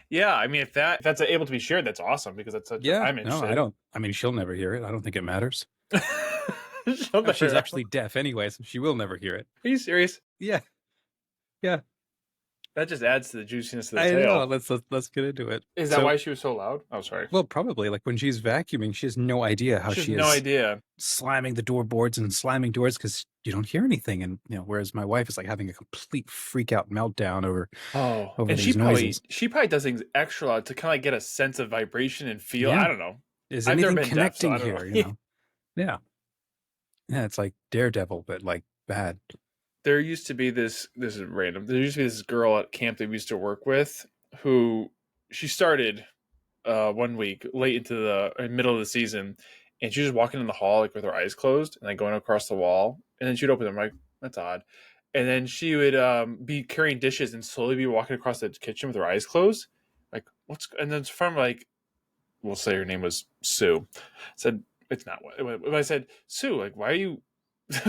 Yeah, I mean, if that's able to be shared, that's awesome because that's such. Yeah, I'm no, I interested. don't. I mean, she'll never hear it. I don't think it matters. She'll Oh, she's never- actually deaf anyway, so she will never hear it. Are you serious? Yeah, yeah, That just adds to the juiciness of the I know. tale. Let's get into it. Is that So, why she was so loud? Oh, sorry. well, probably like when she's vacuuming, she has no idea how She has she no is idea. slamming the door boards and slamming doors because you don't hear anything. And whereas my wife is like having a complete freak out meltdown Oh, over and she these probably noises. she probably does things extra loud to kind of like get a sense of vibration and feel. I Yeah, don't know. is I've never anything been deaf, so connecting I don't here? know. Yeah, yeah. It's like Daredevil, but like bad. There used to be this. This is random. There used to be this girl at camp that we used to work with, who she started one week late into the middle of the season, and she was just walking in the hall like with her eyes closed and like going across the wall, and then she'd open them like that's odd, and then she would be carrying dishes and slowly be walking across the kitchen with her eyes closed, like what's and then from like we'll say her name was Sue, said it's not what when I said Sue like why are you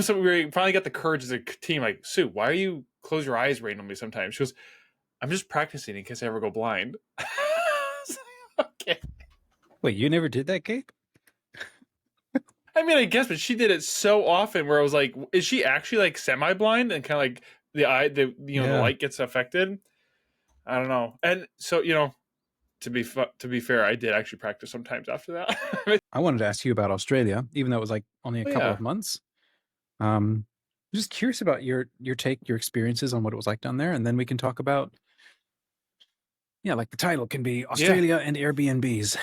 so we finally got the courage as a team like Sue why are you close your eyes randomly sometimes she goes I'm just practicing in case I ever go blind. Okay. Wait, you never did that, Gabe? I mean, I guess, but she did it so often where I was like, is she actually like semi-blind and kind of like the Yeah. light gets affected? I don't know. And so, to be fair, I did actually practice sometimes after that. I wanted to ask you about Australia, even though it was like only a Oh, couple yeah. of months. Just curious about your take, your experiences on what it was like down there, and then we can talk about, yeah, like the title can be Yeah. Australia and Airbnbs.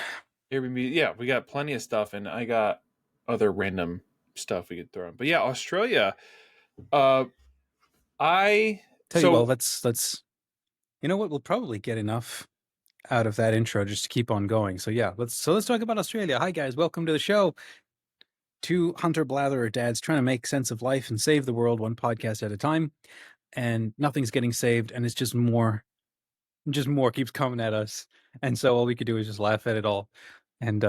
Airbnb. Yeah, we got plenty of stuff and I got other random stuff we could throw in. But yeah, Australia. Uh I Tell you, well, so let's you know what, we'll probably get enough out of that intro just to keep on going. So yeah, let's talk about Australia. Hi guys, welcome to the show. Two hunter-blatherer dads trying to make sense of life and save the world one podcast at a time, and nothing's getting saved, and it's just more keeps coming at us. And so all we could do is just laugh at it all. And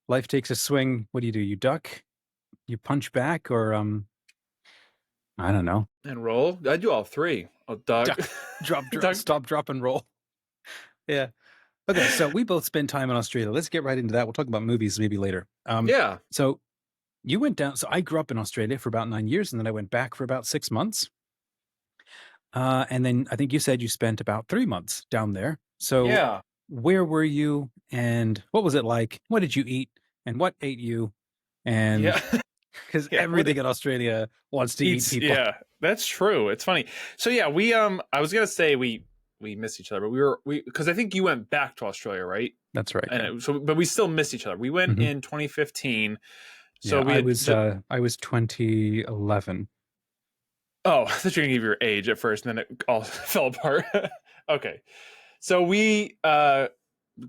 life takes a swing. What do? You duck, you punch back, or I don't know. and roll. I do all three. Oh, Doug. Drop, Doug. stop, drop, and roll. Yeah. Okay, so we both spent time in Australia. Let's get right into that. We'll talk about movies maybe later. Yeah. So you went down. So I grew up in Australia for about 9 years, and then I went back for about 6 months. And then I think you said you spent about 3 months down there. So Yeah. where were you, and what was it like? What did you eat, and what ate you? And Yeah. because Yeah. everything in Australia wants to eat people. Yeah, that's true. It's funny. So yeah, we I was gonna say we missed each other, but we because I think you went back to Australia, right? That's right. And but we still missed each other. We went in 2015. So Yeah, we had I was 2011. oh, I thought you were gonna give your age at first, and then it all fell apart. Okay. So we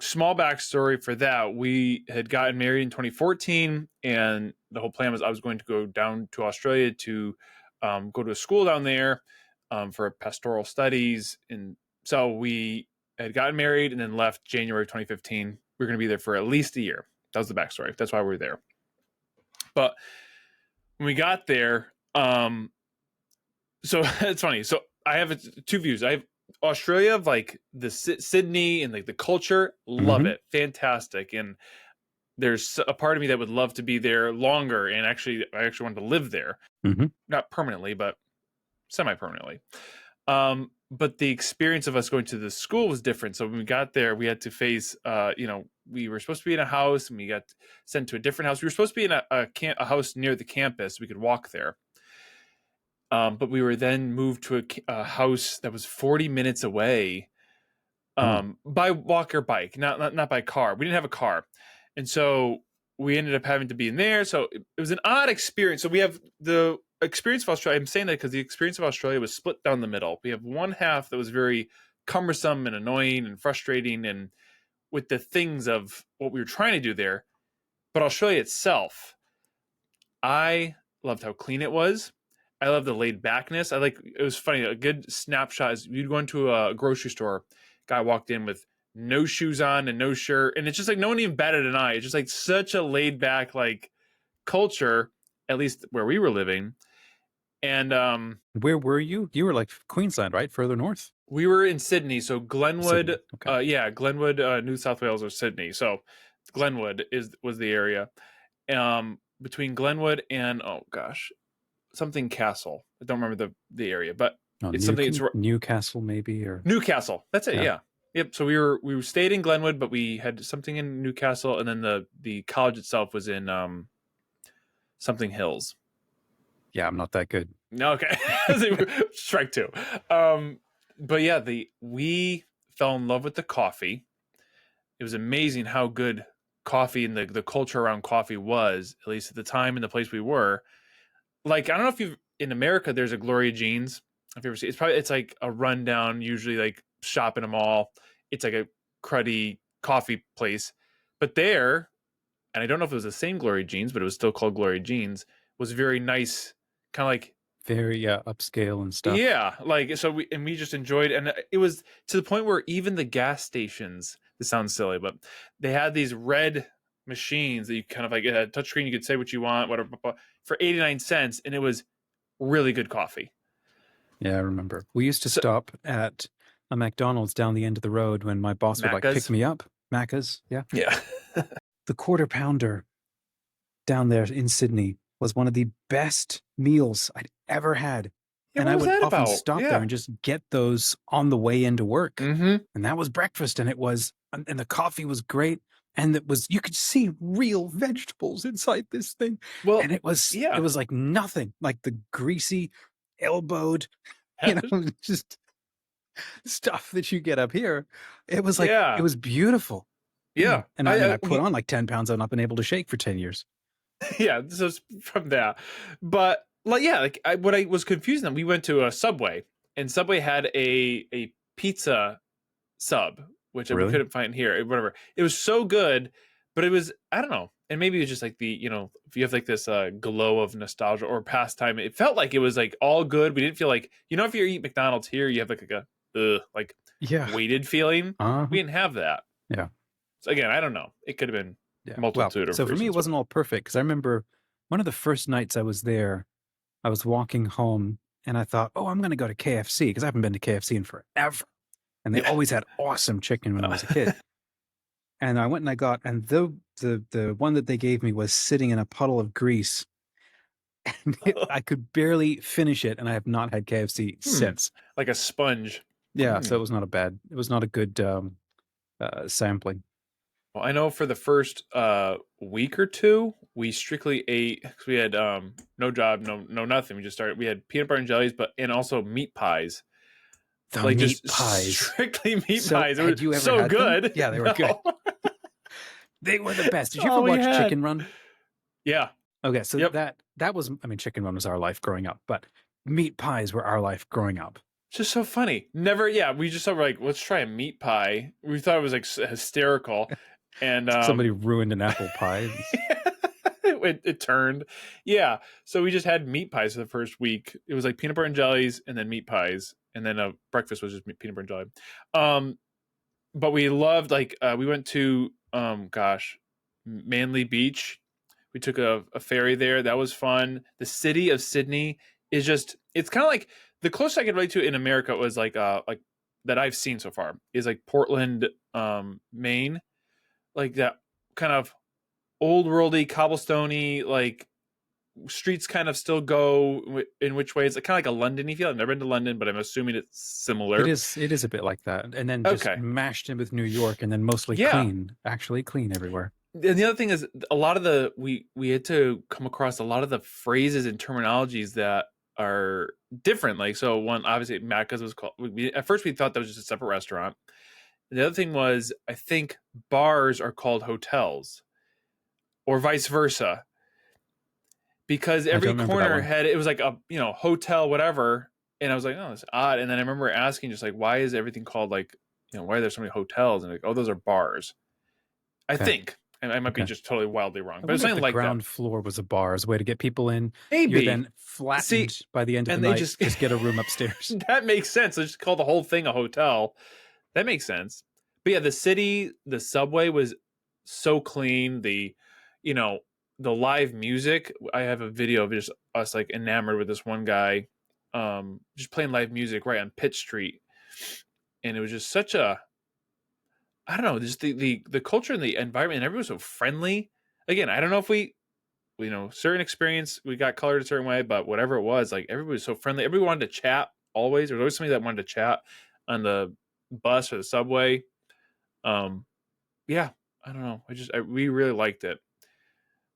small backstory for that. We had gotten married in 2014, and the whole plan was I was going to go down to Australia to go to a school down there for pastoral studies. And so we had gotten married and then left January 2015. We were going to be there for at least a year. That was the backstory. That's why we were there. But when we got there, so it's funny. So I have two views. I have Australia of like the Sydney and like the culture, love it, fantastic. And there's a part of me that would love to be there longer, and actually, I actually wanted to live there, not permanently, but semi-permanently. But the experience of us going to the school was different. So when we got there, we had to face, we were supposed to be in a house, and we got sent to a different house. We were supposed to be in a house near the campus. We could walk there. But we were then moved to a house that was 40 minutes away by walk or bike, not by car. We didn't have a car. And so we ended up having to be in there. So it was an odd experience. So we have the experience of Australia. I'm saying that because the experience of Australia was split down the middle. We have one half that was very cumbersome and annoying and frustrating and with the things of what we were trying to do there. But Australia itself, I loved how clean it was. I love the laid backness. It was funny. A good snapshot is you'd go into a grocery store, guy walked in with no shoes on and no shirt. And it's just like no one even batted an eye. It's just like such a laid back like culture, at least where we were living. And Where were you? You were like Queensland, right? Further north? We were in Sydney, so Glenwood, Sydney. Okay. yeah, Glenwood, New South Wales or Sydney. So Glenwood was the area. Between Glenwood and oh gosh, something Castle. I don't remember the area, but Oh, it's something. It's Newcastle maybe, or Newcastle. That's it. yeah. Yeah. Yep. So we stayed in Glenwood, but we had something in Newcastle, and then the college itself was in something Hills. Yeah, I'm not that good. Okay. Strike two. But yeah, we fell in love with the coffee. It was amazing how good coffee and the culture around coffee was, at least at the time and the place we were. Like, I don't know if you've in America, there's a Gloria Jeans. Have you ever seen it's like a rundown, usually like shop in a mall. It's like a cruddy coffee place. But there, and I don't know if it was the same Gloria Jeans, but it was still called Gloria Jeans, was very nice, kind of like Very upscale and stuff. yeah, like so we just enjoyed, and it was to the point where even the gas stations. This sounds silly, but they had these red machines that you kind of like a touchscreen. You could say what you want, whatever, for 89 cents, and it was really good coffee. Yeah, I remember. We used to stop at a McDonald's down the end of the road when my boss would like Macca's? pick me up. Macca's, yeah. Yeah. The Quarter Pounder down there in Sydney was one of the best meals I'd ever had. Yeah, and what I was would that often about? stop Yeah. there and just get those on the way into work. Mm-hmm. And that was breakfast, and the coffee was great. And you could see real vegetables inside this thing. Well, And it was yeah. like nothing, like the greasy, elbowed, just stuff that you get up here. It was like, Yeah. it was beautiful. Yeah. And I put on like 10 pounds I've not been able to shake for 10 years. Yeah. So it's from that. But like, yeah, like what I was confused on, we went to a Subway, and Subway had a pizza sub, which we couldn't find here. Whatever. It was so good, but it was, I don't know. And maybe it was just like if you have like this glow of nostalgia or pastime, it felt like it was like all good. We didn't feel like, if you eat McDonald's here, you have like a weighted feeling. We didn't have that. Yeah. So again, I don't know. It could have been multitude of so for me, it wasn't all perfect, because I remember one of the first nights I was there, I was walking home and I thought, oh, I'm going to go to KFC, because I haven't been to KFC in forever. And they always had awesome chicken when I was a kid. And I went and I got, and the one that they gave me was sitting in a puddle of grease. And I could barely finish it, and I have not had KFC since. Like a sponge. Yeah, so it was not a good sampling. Well, I know for the first week or two, we strictly ate, because we had no job, no nothing. We had peanut butter and jellies, and also meat pies. Like meat just pies. Strictly meat pies. Had you ever so had good. Them? Yeah, they were good. They were the best. Did you ever watch Chicken Run? Yeah. Okay, so that was, Chicken Run was our life growing up, but meat pies were our life growing up. Just so funny. Never, we just thought, like, let's try a meat pie. We thought it was like hysterical. And somebody ruined an apple pie. it turned. Yeah. So we just had meat pies for the first week. It was like peanut butter and jellies, and then meat pies. And then breakfast was just peanut butter and jelly. But we loved, like, we went to, Manly Beach. We took a ferry there. That was fun. The city of Sydney is just, it's kind of like, the closest I could relate to in America was like that I've seen so far is like Portland, Maine. Like that kind of old worldy, cobblestoney, like streets kind of still go in which ways, kind of like a London-y feel. I've never been to London, but I'm assuming it's similar. It is a bit like that. And then just mashed in with New York, and then mostly actually clean everywhere. And the other thing is, a lot of we had to come across a lot of the phrases and terminologies that are different. Like, so one, obviously Macca's was called, at first we thought that was just a separate restaurant. The other thing was, I think bars are called hotels, or vice versa, because every corner had, it was like a hotel whatever, and I was like, oh, that's odd. And then I remember asking, just like, why is everything called, like, why are there so many hotels? And like, oh, those are bars, I think. And I might be just totally wildly wrong, but it's something like that. The ground floor was a bar as a way to get people in. Maybe you're then flattened by the end of the night. Just get a room upstairs. That makes sense. They just call the whole thing a hotel. That makes sense. But yeah, the city, the subway was so clean. The live music. I have a video of just us like enamored with this one guy, just playing live music right on Pitt Street. and it was just such a, I don't know, just the culture and the environment, and everyone was so friendly. Again, I don't know if certain experience, we got colored a certain way, but whatever it was, like everybody was so friendly. Everybody wanted to chat always. There was always somebody that wanted to chat on the bus or the subway. Um, yeah, I don't know. We really liked it.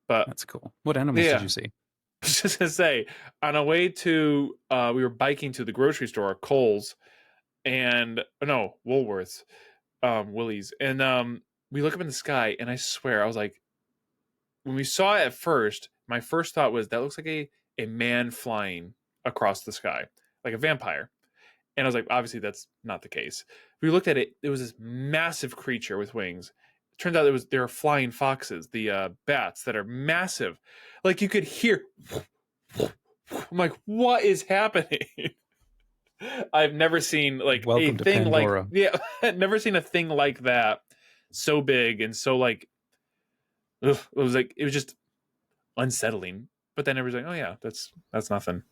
But That's cool. What animals did yeah, you see? I was just gonna say, on our way to, we were biking to the grocery store, Kohl's, and no, Woolworths, Willie's, and we look up in the sky, and I swear, I was like, when we saw it at first, my first thought was that looks like a man flying across the sky, like a vampire. And I was like, obviously that's not the case. We looked at it; it was this massive creature with wings. It turns out they were flying foxes, the bats that are massive. Like you could hear. I'm like, what is happening? I've never seen like a Welcome to thing like, Pandora. yeah, I've never seen a thing like that, so big and so like, ugh, it was just unsettling. But then everyone's like, oh yeah, that's nothing.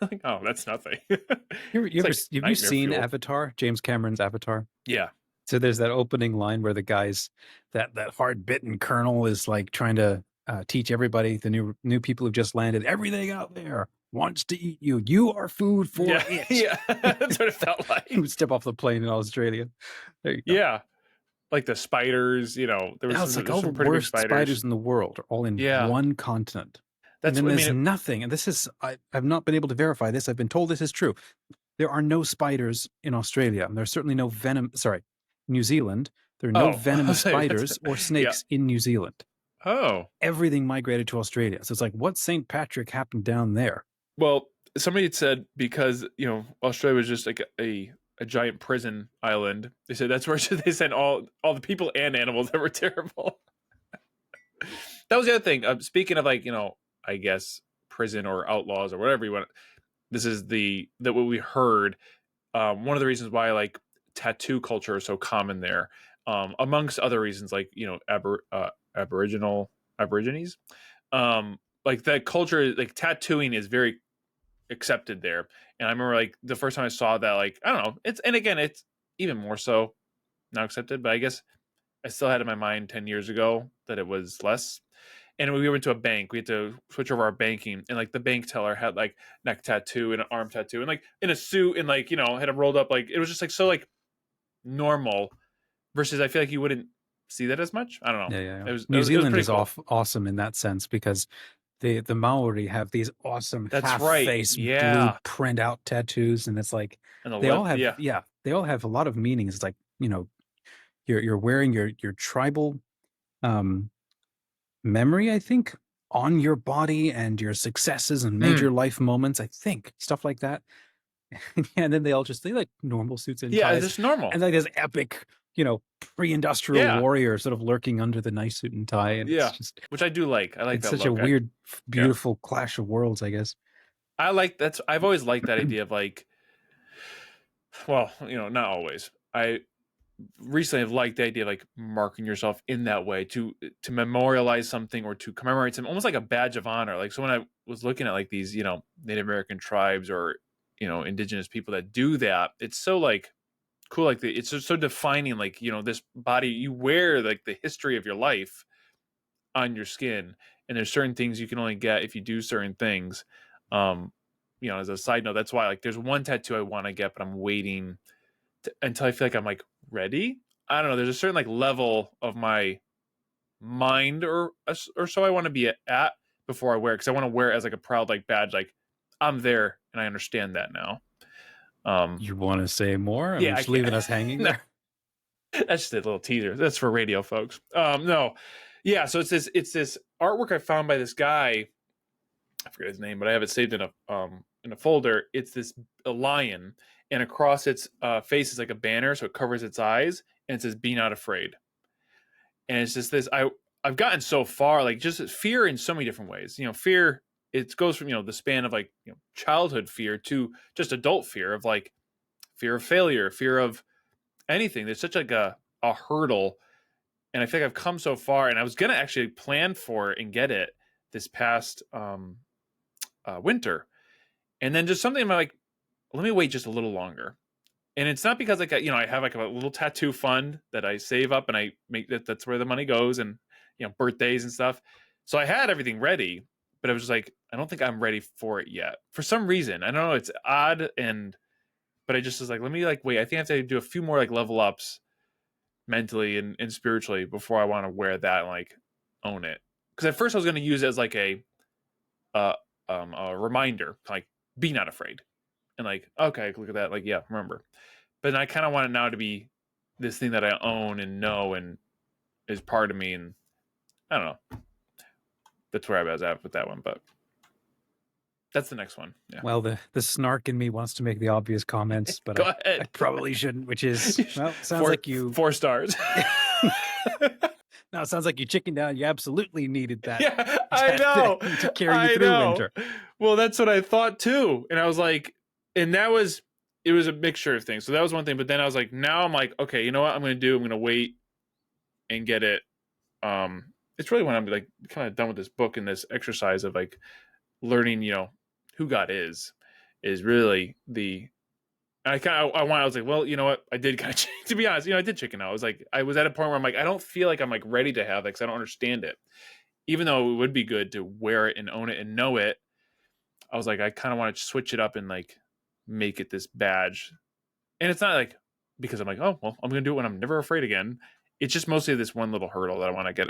Like, oh, that's nothing. It's like Have you nightmare seen fuel. Avatar? James Cameron's Avatar. Yeah. So there's that opening line where the guys, that hard bitten colonel is like trying to teach everybody, the new people who've just landed, everything out there wants to eat you. You are food for Yeah. it. Yeah. That's what it felt like. He would step off the plane in Australia. There you go. Yeah. Like the spiders, Now it's like all there's the some pretty big worst spiders spiders. in the world are all in Yeah. one continent. And That's then what I there's mean. nothing. And this is, I've not been able to verify this. I've been told this is true. There are no spiders in Australia. And there's certainly no venom. Sorry, New Zealand. There are no Oh, venomous that's, spiders or yeah. snakes in New Zealand. Oh. Everything migrated to Australia. So it's like, what St. Patrick happened down there? Well, somebody had said because, Australia was just like a giant prison island. They said that's where they sent all the people and animals that were terrible. That was the other thing. Speaking of like, I guess prison or outlaws or whatever you want. This is that what we heard. One of the reasons why like tattoo culture is so common there, amongst other reasons, like Aborigines, like that culture, like tattooing is very accepted there. And I remember like the first time I saw that, like I don't know, it's even more so not accepted, but I guess I still had in my mind 10 years ago that it was less. And we went to a bank. We had to switch over our banking, and like the bank teller had like neck tattoo and an arm tattoo, and like in a suit, and like had a rolled up. Like it was just like so like normal. Versus, I feel like you wouldn't see that as much. I don't know. Yeah. It New was Zealand pretty is cool. awesome in that sense because the Maori have these awesome That's half right. face blue Yeah, print out tattoos, and it's like and the they all lip. have Yeah. they all have a lot of meanings. It's like you're wearing your tribal um memory, I think, on your body and your successes and Mm. major life moments, I think, stuff like that. Yeah, and then they like normal suits and Yeah, it's ties, just normal. and like this epic, pre-industrial Yeah, warrior sort of lurking under the nice suit and tie, and yeah. Which I do like. I like it's that such a look. weird, Yeah. beautiful clash of worlds, I guess. I like that's. I've always liked that idea of like. Well, not always. I recently have liked the idea of like marking yourself in that way to memorialize something or to commemorate something, almost like a badge of honor. Like so when I was looking at like these Native American tribes or indigenous people that do that, it's so like cool. Like it's so defining. Like this body you wear, like the history of your life on your skin, and there's certain things you can only get if you do certain things. um as a side note, that's why like there's one tattoo I want to get, but I'm waiting until I feel like I'm like ready. I don't know. There's a certain like level of my mind or so I want to be at before I wear it, because I want to wear it as like a proud like badge, like I'm there and I understand that now. You want to say more? Are Yeah, we I just can't. leaving us hanging No, there? that's just a little teaser. That's for radio folks. No, yeah. So it's this artwork I found by this guy. I forget his name, but I have it saved in a folder. It's a lion, and across its face is like a banner, so it covers its eyes, and it says "Be not afraid." And it's just this. I've gotten so far, like just fear in so many different ways. Fear. It goes from the span of like childhood fear to just adult fear of like fear of failure, fear of anything. There's such like a hurdle, and I think I've come so far. And I was gonna actually plan for it and get it this past winter, and then just something about like let me wait just a little longer. And it's not because like I have like a little tattoo fund that I save up and I make that's where the money goes, and birthdays and stuff. So I had everything ready, but I was just like, I don't think I'm ready for it yet. For some reason, I don't know. It's odd, but I just was like, let me like wait. I think I have to do a few more like level ups mentally and spiritually before I want to wear that and like own it. Because at first I was going to use it as like uh, a reminder, like be not afraid, and like okay, look at that, like yeah, remember. But I kind of want it now to be this thing that I own and know and is part of me, and I don't know. That's where I was at with that one, but that's the next one. Yeah, Well, the snark in me wants to make the obvious comments, but go I ahead. probably shouldn't, which is, well, sounds like you... 4 stars. No, it sounds like you chickened out. You absolutely needed that, Yeah, I that know. thing to carry you I through know. winter. Well, that's what I thought too. And I was like, and it was a mixture of things. So that was one thing. But then I was like, now I'm like, okay, you know what I'm going to do? I'm going to wait and get it. It's really when I'm like kind of done with this book and this exercise of like learning, who God is really the. I was like, well, you know what? I did kind of, to be honest, I did chicken out. I was like, I was at a point where I'm like, I don't feel like I'm like ready to have it because I don't understand it. Even though it would be good to wear it and own it and know it, I was like, I kind of want to switch it up and like make it this badge. And it's not like because I'm like, oh well, I'm gonna do it when I'm never afraid again. It's just mostly this one little hurdle that I want to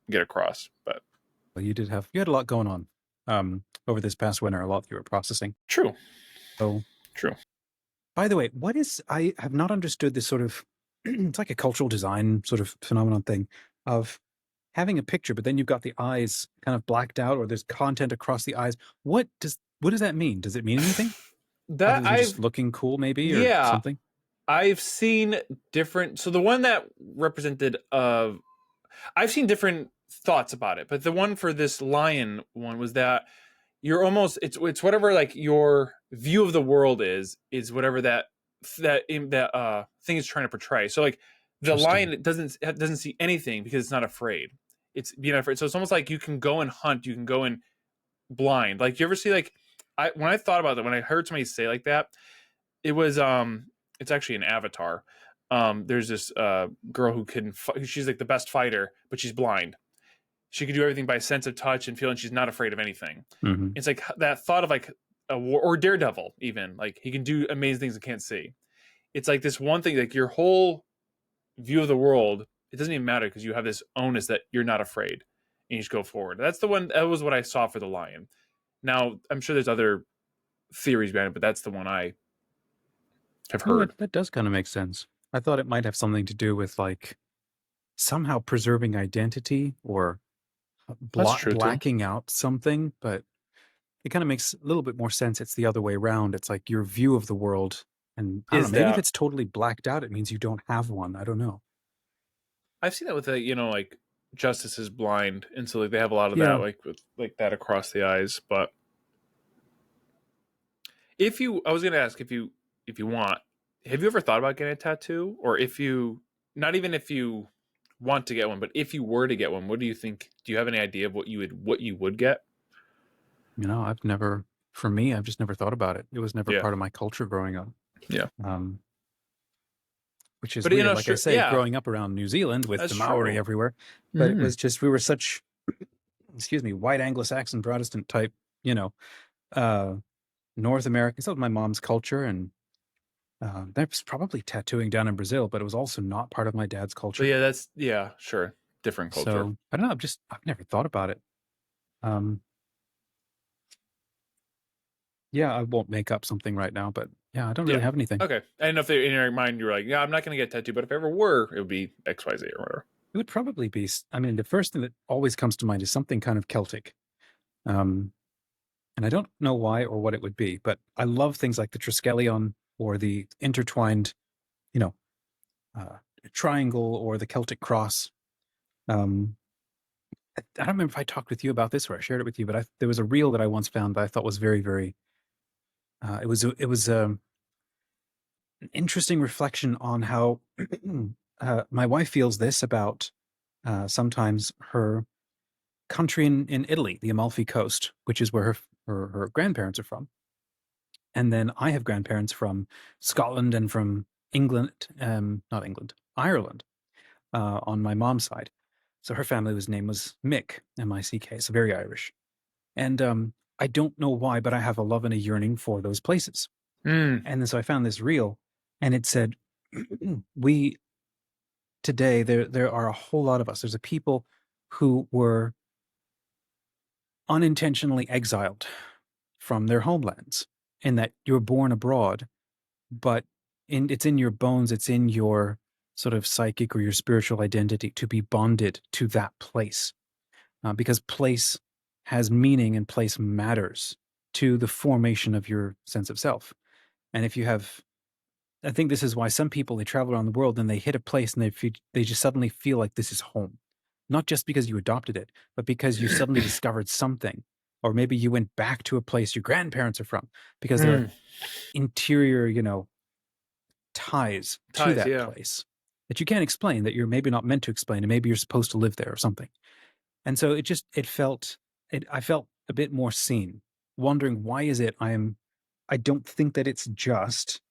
get across. But Well, you had a lot going on over this past winter, a lot that you were processing. true. So, True. by the way, I have not understood this sort of, it's like a cultural design sort of phenomenon thing of having a picture, but then you've got the eyes kind of blacked out, or there's content across the eyes. What does that mean? Does it mean anything other That than just looking cool, maybe, or yeah, something? I've seen different. So the one that represented I've seen different thoughts about it, but the one for this lion one was that you're almost it's whatever like your view of the world is whatever that thing is trying to portray. So like the Interesting. lion doesn't see anything because it's not afraid. It's being afraid. So it's almost like you can go and hunt, you can go and blind. Like you ever see like when I thought about that, when I heard somebody say like that, it was it's actually an Avatar. There's this girl who she's like the best fighter, but she's blind. She can do everything by sense of touch and feeling. She's not afraid of anything. Mm-hmm. It's like that thought of like a war, or Daredevil, even like he can do amazing things and can't see. It's like this one thing, like your whole view of the world. It doesn't even matter because you have this onus that you're not afraid and you just go forward. That's the one. That was what I saw for the lion. Now I'm sure there's other theories behind it, but that's the one I have No, heard. that does kind of make sense. I thought it might have something to do with like somehow preserving identity or That's true too. blacking out something, but it kind of makes a little bit more sense. It's the other way around. It's like your view of the world. And I don't know, Is maybe if that it's totally blacked out, it means you don't have one. I don't know. I've seen that with like Justice is blind, and so like they have a lot of that Yeah. like with like that across the eyes. But I was gonna ask if you want, have you ever thought about getting a tattoo, or if you not even if you want to get one, but if you were to get one, what do you think? Do you have any idea of what you would get? For me, I've just never thought about it. It was never Yeah, part of my culture growing up. yeah. Um, which is But in weird. Like I Australia, say, yeah, growing up around New Zealand with the that's Maori true. everywhere, but it Mm. was just, we were such, excuse me, white Anglo-Saxon Protestant type, you know, uh, North American. So my mom's culture, and that was probably tattooing down in Brazil, but it was also not part of my dad's But culture. yeah, that's yeah, sure, different culture. So I don't know. I've never thought about it. Um, yeah, I won't make up something right now, but yeah, I don't really Yeah. have anything. Okay. I didn't know if in your mind you were like, yeah, I'm not going to get tattooed, but if I ever were, it would be X, Y, Z or whatever. It would probably be, I mean, the first thing that always comes to mind is something kind of Celtic. Um, and I don't know why or what it would be, but I love things like the Triskelion or the intertwined, you know, uh, triangle or the Celtic cross. Um, I don't remember if I talked with you about this or I shared it with you, but there was a reel that I once found that I thought was very, very, it was an interesting reflection on how my wife feels this about sometimes her country in Italy, the Amalfi Coast, which is where her grandparents are from. And then I have grandparents from Scotland and from England, not England, Ireland, on my mom's side. So her family's name was Mick, M-I-C-K, so very Irish. And I don't know why, but I have a love and a yearning for those places. Mm. And then so I found this reel, and it said, we today, there are a whole lot of us. There's a people who were unintentionally exiled from their homelands, in that you're born abroad, but it's in your bones, it's in your sort of psychic or your spiritual identity to be bonded to that place, because place has meaning and place matters to the formation of your sense of self. And if you have, I think this is why some people, they travel around the world and they hit a place and they just suddenly feel like this is home, not just because you adopted it, but because you suddenly discovered something, or maybe you went back to a place your grandparents are from, because there are Mm. interior, ties to Ties, that yeah. place that you can't explain, that you're maybe not meant to explain, and maybe you're supposed to live there or something. And so I felt a bit more seen, wondering why is it I don't think that it's just,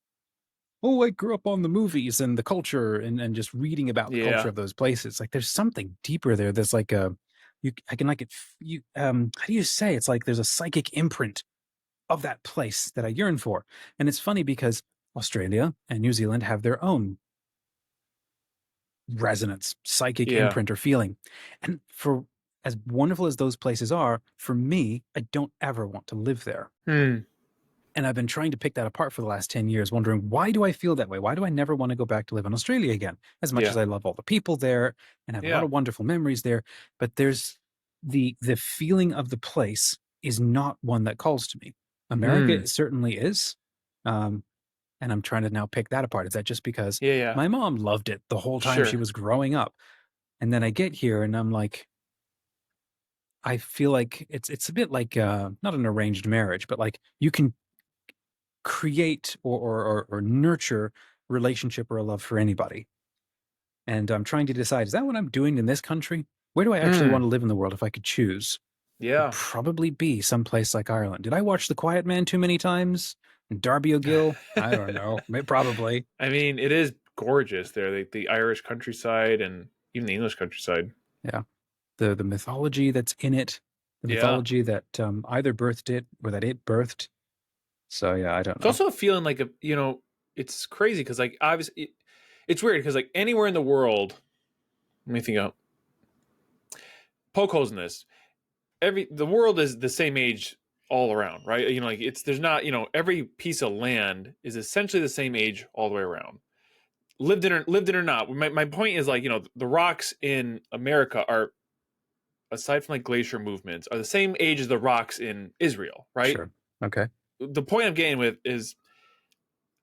oh, I grew up on the movies and the culture and just reading about the culture Yeah. of those places. Like there's something deeper there. There's like I can like it, how do you say? It's like there's a psychic imprint of that place that I yearn for. And it's funny because Australia and New Zealand have their own resonance, psychic Yeah. imprint or feeling. And for as wonderful as those places are, for me, I don't ever want to live there. Mm. And I've been trying to pick that apart for the last 10 years, wondering, why do I feel that way? Why do I never want to go back to live in Australia again? As much as Yeah. I love all the people there and have a lot Yeah. of wonderful memories there, but there's the feeling of the place is not one that calls to me. Mm. America certainly is. Um, and I'm trying to now pick that apart. Is that just because Yeah, yeah. my mom loved it the whole time she Sure. was growing up? And then I get here and I'm like, I feel like it's a bit like not an arranged marriage, but like you can create or nurture relationship or a love for anybody. And I'm trying to decide, is that what I'm doing in this country? Where do I actually want Mm. to live in the world if I could choose? It'd Yeah. probably be someplace like Ireland. Did I watch The Quiet Man too many times? Darby O'Gill? I don't know. Probably. I mean, it is gorgeous there, the Irish countryside and even the English countryside. Yeah. The mythology that's in it, the Yeah. mythology that either birthed it or that it birthed. So yeah, I don't It's know. also a feeling like it's crazy because like obviously it's weird because like anywhere in the world, let me think out. Poke holes in this. The world is the same age all around, right? Like it's there's not every piece of land is essentially the same age all the way around. Lived in or not. My point is like the rocks in America are, aside from like glacier movements, are the same age as the rocks in Israel, right? Sure. Okay. The point I'm getting with is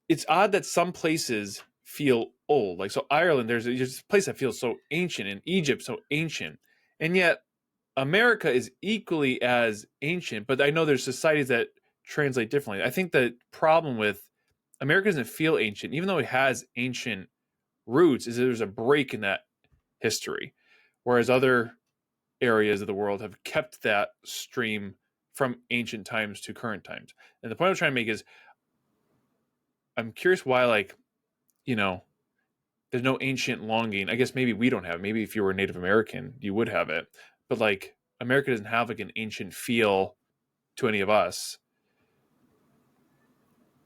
it's odd that some places feel old. Like so Ireland, there's a place that feels so ancient, and Egypt so ancient. And yet America is equally as ancient, but I know there's societies that translate differently. I think the problem with America doesn't feel ancient, even though it has ancient roots, is there's a break in that history. Whereas other areas of the world have kept that stream from ancient times to current times. And the point I'm trying to make is I'm curious why, like, you know, there's no ancient longing. I guess maybe we don't have it. Maybe if you were a Native American, you would have it. But like America doesn't have like an ancient feel to any of us.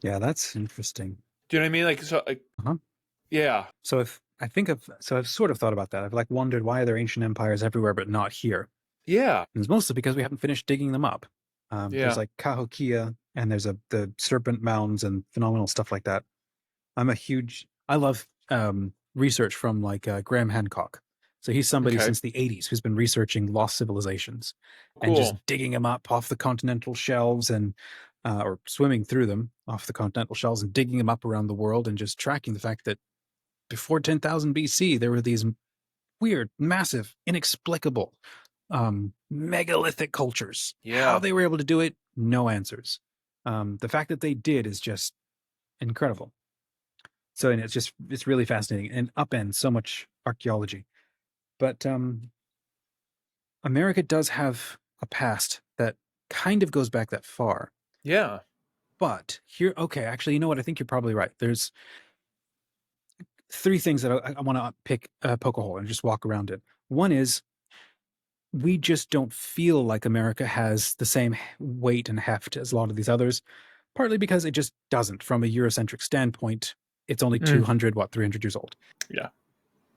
Yeah, that's interesting. Do you know what I mean? Like so like Uh-huh. yeah. So if I think of, so I've sort of thought about that. I've like wondered, why are there ancient empires everywhere but not here? Yeah. And it's mostly because we haven't finished digging them up. There's Yeah. like Cahokia, and there's the Serpent Mounds and phenomenal stuff like that. I love research from like Graham Hancock. So he's somebody Okay. since the 80s who's been researching lost civilizations and just Cool. digging them up off the continental shelves and or swimming through them off the continental shelves and digging them up around the world and just tracking the fact that before 10,000 BC there were these weird, massive, inexplicable megalithic cultures. How Yeah. they were able to do it, no answers. The fact that they did is just incredible. So, and it's really fascinating and upends so much archaeology. But America does have a past that kind of goes back that far. Yeah. But here, okay, actually, you know what? I think you're probably right. There's three things that I want to poke a hole and just walk around it. One is we just don't feel like America has the same weight and heft as a lot of these others, partly because it just doesn't. From a Eurocentric standpoint, it's only 300 years old. Yeah.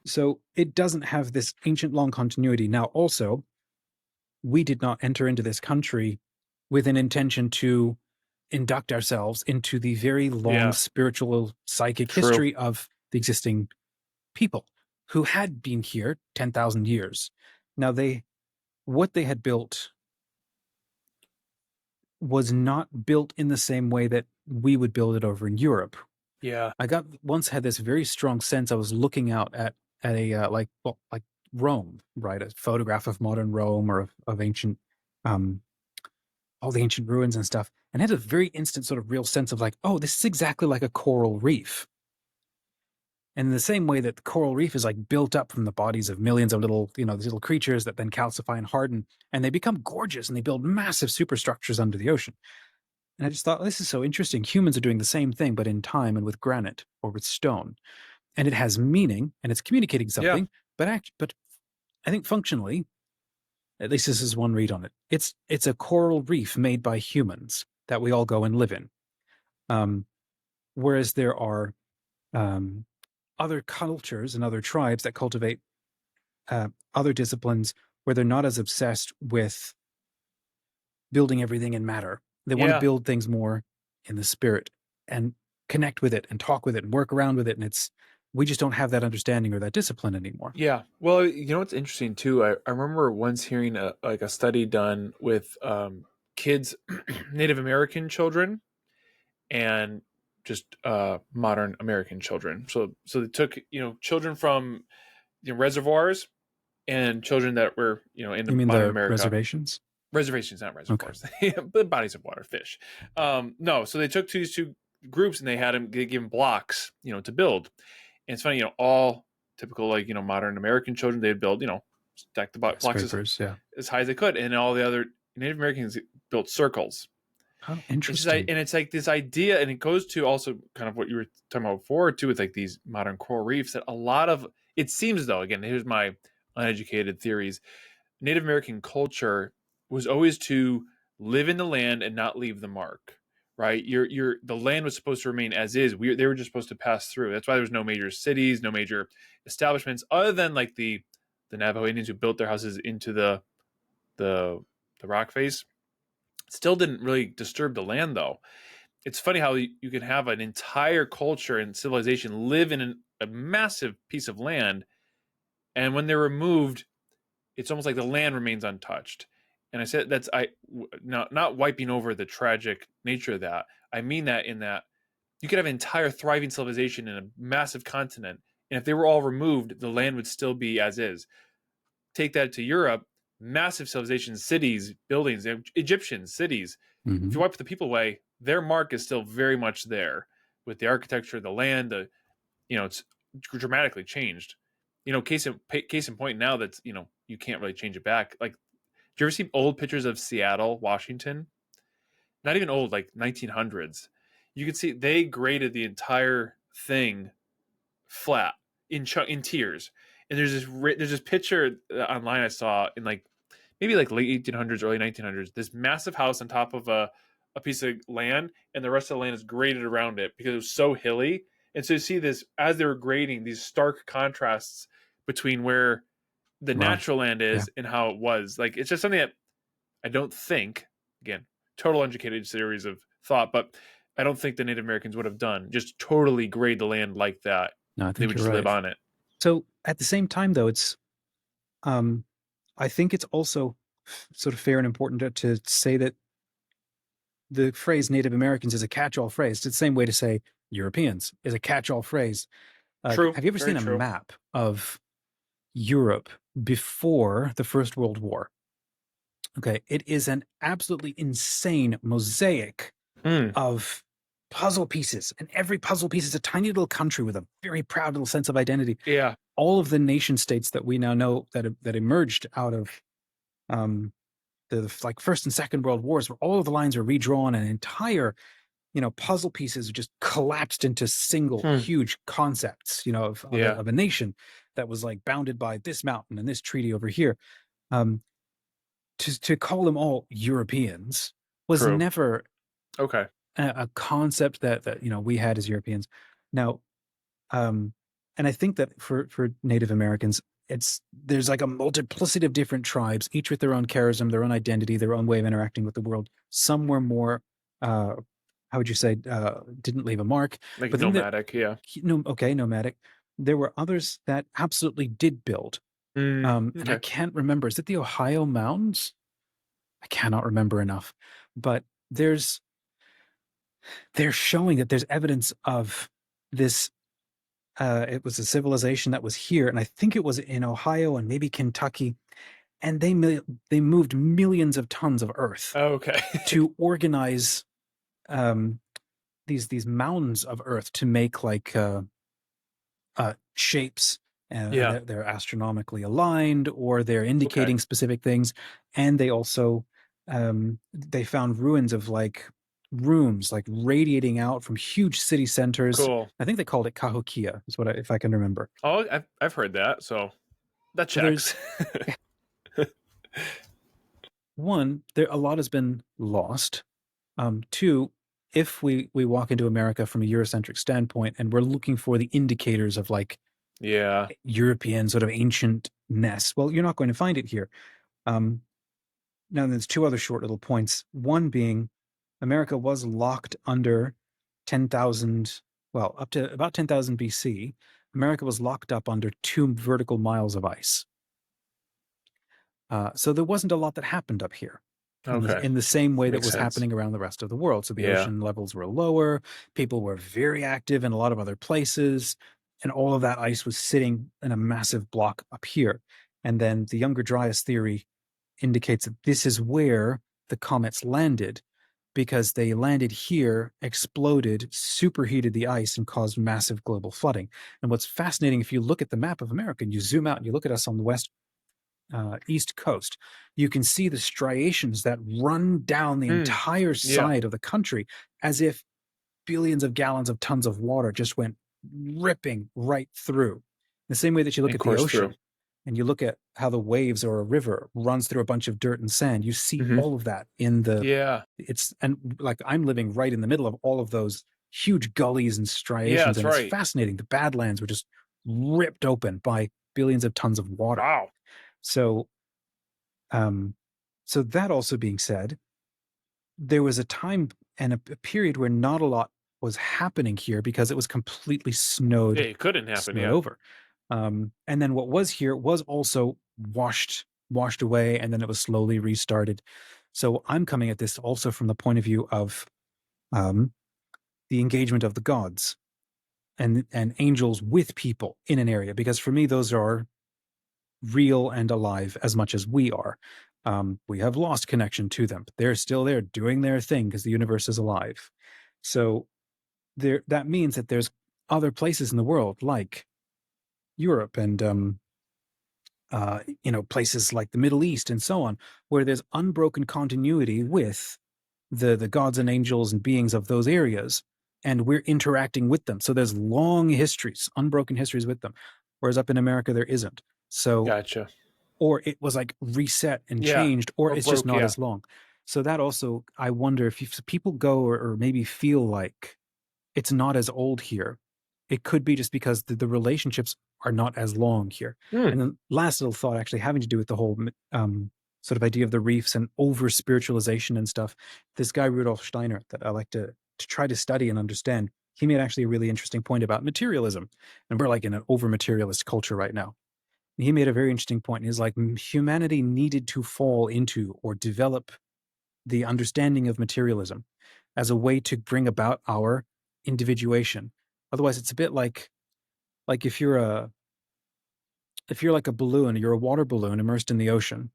So it doesn't have this ancient long continuity. Now, also, we did not enter into this country with an intention to induct ourselves into the very long Yeah. spiritual psychic True. history of the existing people who had been here 10,000 years. Now, what they had built was not built in the same way that we would build it over in Europe. Yeah. I once had this very strong sense. I was looking out at a like Rome, right? A photograph of modern Rome or of ancient, all the ancient ruins and stuff, and had a very instant sort of real sense of like, oh, this is exactly like a coral reef. And in the same way that the coral reef is like built up from the bodies of millions of little, these little creatures that then calcify and harden, and they become gorgeous and they build massive superstructures under the ocean. And I just thought, this is so interesting. Humans are doing the same thing, but in time and with granite or with stone. And it has meaning and it's communicating something, but I think functionally, at least this is one read on it, it's a coral reef made by humans that we all go and live in. Whereas there are other cultures and other tribes that cultivate other disciplines where they're not as obsessed with building everything in matter. They want to build things more in the spirit and connect with it and talk with it and work around with it. And we just don't have that understanding or that discipline anymore. Yeah. Well, you know what's interesting too? I remember once hearing a study done with kids, Native American children, and just modern American children. So they took children from reservoirs and children that were in You mean modern the America. reservations? Reservations, not reservoirs. Okay. But bodies of water, fish. No, so they took these two groups and they give them blocks, to build. And it's funny, all typical modern American children, they'd build, stack the blocks as high as they could, and all the other Native Americans built circles. Oh, interesting. And it's like this idea, and it goes to also kind of what you were talking about before too, with like these modern coral reefs, that a lot of it seems, though, again, here's my uneducated theories, Native American culture was always to live in the land and not leave the mark, right? The land was supposed to remain as is. They were just supposed to pass through. That's why there was no major cities, no major establishments, other than like the Navajo Indians who built their houses into the rock face. Still didn't really disturb the land, though. It's funny how you can have an entire culture and civilization live in a massive piece of land, and when they're removed, it's almost like the land remains untouched. And I said not wiping over the tragic nature of that. I mean that in that you could have an entire thriving civilization in a massive continent, and if they were all removed, the land would still be as is. Take that to Europe, massive civilizations, cities, buildings, Egyptian cities. Mm-hmm. If you wipe the people away, their mark is still very much there with the architecture, the land, it's dramatically changed. Case in point now that's, you can't really change it back. Like, do you ever see old pictures of Seattle, Washington? Not even old, like 1900s. You can see they graded the entire thing flat in tiers. And there's this picture online I saw in maybe late 1800s, early 1900s. This massive house on top of a piece of land, and the rest of the land is graded around it because it was so hilly. And so you see this as they were grading, these stark contrasts between where the natural land is and how it was. Like, it's just something that I don't think, again, total uneducated series of thought, but I don't think the Native Americans would have done, just totally grade the land like that. No, I think they would just live on it. So at the same time, though, it's I think it's also sort of fair and important to say that the phrase Native Americans is a catch-all phrase. It's the same way to say Europeans is a catch-all phrase. True. Have you ever seen a map of Europe before the First World War? Okay, it is an absolutely insane mosaic of puzzle pieces, and every puzzle piece is a tiny little country with a very proud little sense of identity. Yeah. All of the nation states that we now know that emerged out of the First and Second World Wars, where all of the lines are redrawn, and entire puzzle pieces just collapsed into single Hmm. huge concepts, Yeah. of a nation that was like bounded by this mountain and this treaty over here. Um, to call them all Europeans was True. never Okay. a concept that we had as Europeans. Now, um, and I think that for Native Americans, there's like a multiplicity of different tribes, each with their own charism, their own identity, their own way of interacting with the world. Some were more, how would you say, didn't leave a mark. Like But then nomadic. Yeah. no, okay, nomadic. There were others that absolutely did build. And I Okay. can't remember. Is it the Ohio Mountains? I cannot remember enough. But they're showing that there's evidence of this. It was a civilization that was here, and I think it was in Ohio and maybe Kentucky, and they moved millions of tons of earth Okay. to organize um, these mounds of earth to make like shapes. Yeah. They're astronomically aligned, or they're Okay. indicating specific things, and they also they found ruins of like rooms like radiating out from huge city centers. Cool. I think they called it Cahokia, is if I can remember. Oh, I've heard that. So that So checks. there's one, there a lot has been lost. Two, if we walk into America from a Eurocentric standpoint and we're looking for the indicators of like Yeah. European sort of ancientness, well, you're not going to find it here. Um, Now, there's two other short little points. One being America was locked under 10,000, well, up to about 10,000 BC. America was locked up under 2 vertical miles of ice. So there wasn't a lot that happened up here Okay. in the same way that Makes was sense. happening around the rest of the world. So the Yeah. ocean levels were lower, people were very active in a lot of other places, and all of that ice was sitting in a massive block up here. And then the Younger Dryas theory indicates that this is where the comets landed, because they landed here, exploded, superheated the ice, and caused massive global flooding. And what's fascinating, if you look at the map of America and you zoom out and you look at us on the east coast, you can see the striations that run down the Hmm. entire Yeah. side of the country, as if billions of gallons of tons of water just went ripping right through. The same way that you look And at the course through. ocean and you look at how the waves or a river runs through a bunch of dirt and sand, you see Hmm. all of that in Yeah. and like I'm living right in the middle of all of those huge gullies and Yeah. striations, That's and it's right. fascinating. The Badlands were just ripped open by billions of tons of water. Wow. So, um, so that also being said, there was a time and a period where not a lot was happening here because it was completely Yeah. It couldn't happen. snowed Yeah. over. And then what was here was also washed away, and then it was slowly restarted. So I'm coming at this also from the point of view of um, the engagement of the gods and angels with people in an area, because for me those are real and alive as much as we are. We have lost connection to them, but they're still there doing their thing because the universe is alive. So that means that there's other places in the world like Europe and places like the Middle East and so on, where there's unbroken continuity with the gods and angels and beings of those areas, and we're interacting with them. So there's long histories, unbroken histories with them, whereas up in America there isn't. So, Gotcha. or it was like reset and Yeah. changed, or Or it's just broke. not Yeah. as long. So that also, I wonder if people go or maybe feel like it's not as old here. It could be just because the relationships are not as long here. Hmm. And then last little thought, actually having to do with the whole sort of idea of the reefs and over spiritualization and stuff. This guy Rudolf Steiner that I like to try to study and understand. He made actually a really interesting point about materialism, and we're like in an over materialist culture right now. And he made a very interesting point. He's like, humanity needed to fall into or develop the understanding of materialism as a way to bring about our individuation. Otherwise, it's a bit like if you're like a balloon, you're a water balloon immersed in the ocean.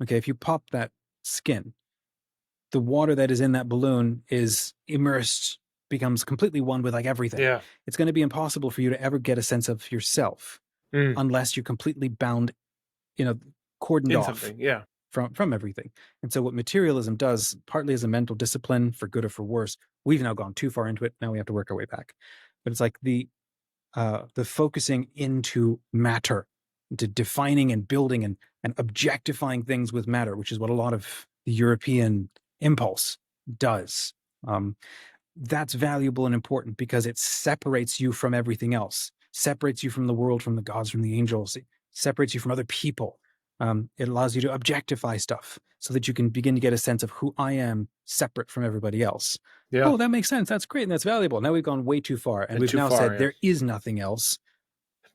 Okay, if you pop that skin, the water that is in that balloon is immersed, becomes completely one with like everything. Yeah. It's going to be impossible for you to ever get a sense of yourself Mm. unless you're completely bound, you know, cordoned In off something. Yeah. from everything. And so what materialism does, partly as a mental discipline for good or for worse, we've now gone too far into it. Now we have to work our way back. But it's like the focusing into matter, into defining and building and objectifying things with matter, which is what a lot of the European impulse does. That's valuable and important because it separates you from everything else, separates you from the world, from the gods, from the angels, it separates you from other people. It allows you to objectify stuff so that you can begin to get a sense of who I am separate from everybody else. Yeah. Oh, that makes sense. That's great. And that's valuable. Now we've gone way too far. And we've Too now far, said yeah. there is nothing else.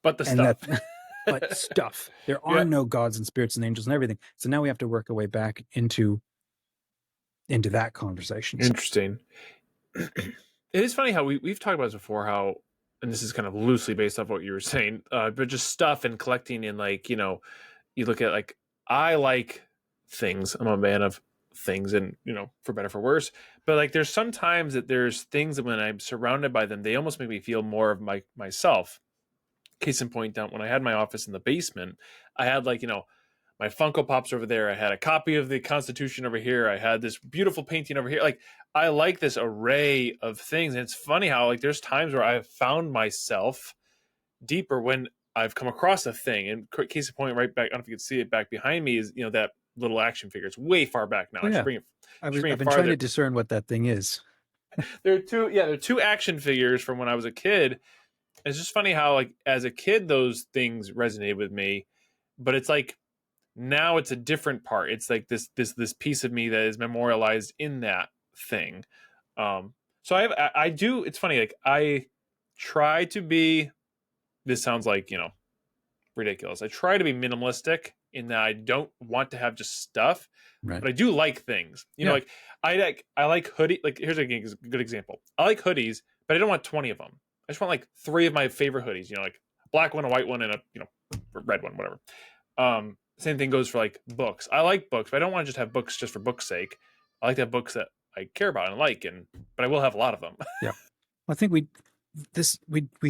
But the And stuff. but stuff. There are Yeah. no gods and spirits and angels and everything. So now we have to work our way back into that conversation. Interesting. It is funny how we've talked about this before, how, and this is kind of loosely based off what you were saying, but just stuff and collecting, and like, you know, you look at like, I like things. I'm a man of things, and, you know, for better for worse. But like, there's sometimes that there's things that when I'm surrounded by them, they almost make me feel more of myself. Case in point, down when I had my office in the basement, I had like, you know, my Funko Pops over there. I had a copy of the Constitution over here. I had this beautiful painting over here. Like, I like this array of things. And it's funny how like there's times where I've found myself deeper when I've come across a thing. And case in point, right back, I don't know if you can see it back behind me, is, you know, that little action figure. It's way far back now. Oh, I should yeah. bring it. I've Bring been it trying farther. to discern what that thing is. There are two action figures from when I was a kid. It's just funny how like as a kid those things resonated with me, but it's like now it's a different part. It's like this piece of me that is memorialized in that thing. So I do. It's funny. Like I try to be. This sounds like, you know, ridiculous. I try to be minimalistic in that I don't want to have just stuff, Right. but I do like things. You know, like I like hoodie. Like here's a good example. I like hoodies, but I don't want 20 of them. I just want like 3 of my favorite hoodies. You know, like a black one, a white one, and a, you know, red one, whatever. Same thing goes for like books. I like books, but I don't want to just have books just for books' sake. I like to have books that I care about and like, but I will have a lot of them. Yeah. I think we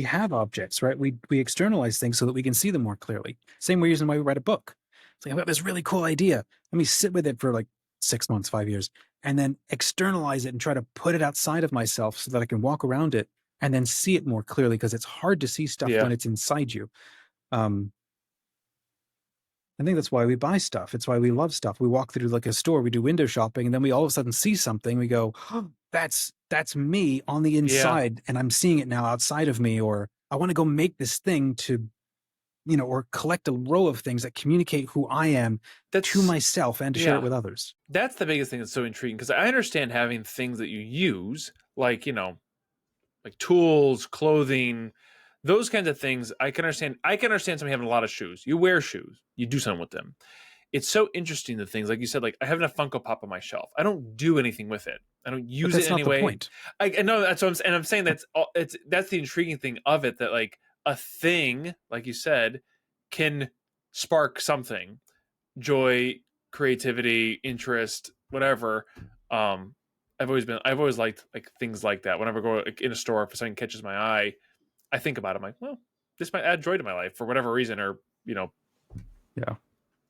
have objects, right? We externalize things so that we can see them more clearly. Same reason why we write a book. It's like, I've got this really cool idea. Let me sit with it for like 6 months, 5 years, and then externalize it and try to put it outside of myself so that I can walk around it and then see it more clearly, because it's hard to see stuff when it's inside you. I think that's why we buy stuff. It's why we love stuff. We walk through like a store, we do window shopping, and then we all of a sudden see something. We go, oh, that's me on the inside, and I'm seeing it now outside of me. Or I want to go make this thing to, you know, or collect a row of things that communicate who I am to myself and to share it with others. That's the biggest thing that's so intriguing, because I understand having things that you use, like, you know, like tools, clothing, those kinds of things. I can understand somebody having a lot of shoes. You wear shoes, you do something with them. It's so interesting, the things like you said. Like I have a Funko Pop on my shelf. I don't do anything with it. I don't use it anyway. That's not the point. I know that's what I'm saying. That's the intriguing thing of it. That like a thing, like you said, can spark something, joy, creativity, interest, whatever. I've always liked like things like that. Whenever I go in a store, if something catches my eye, I think about it. I'm like, well, this might add joy to my life for whatever reason, or, you know. Yeah.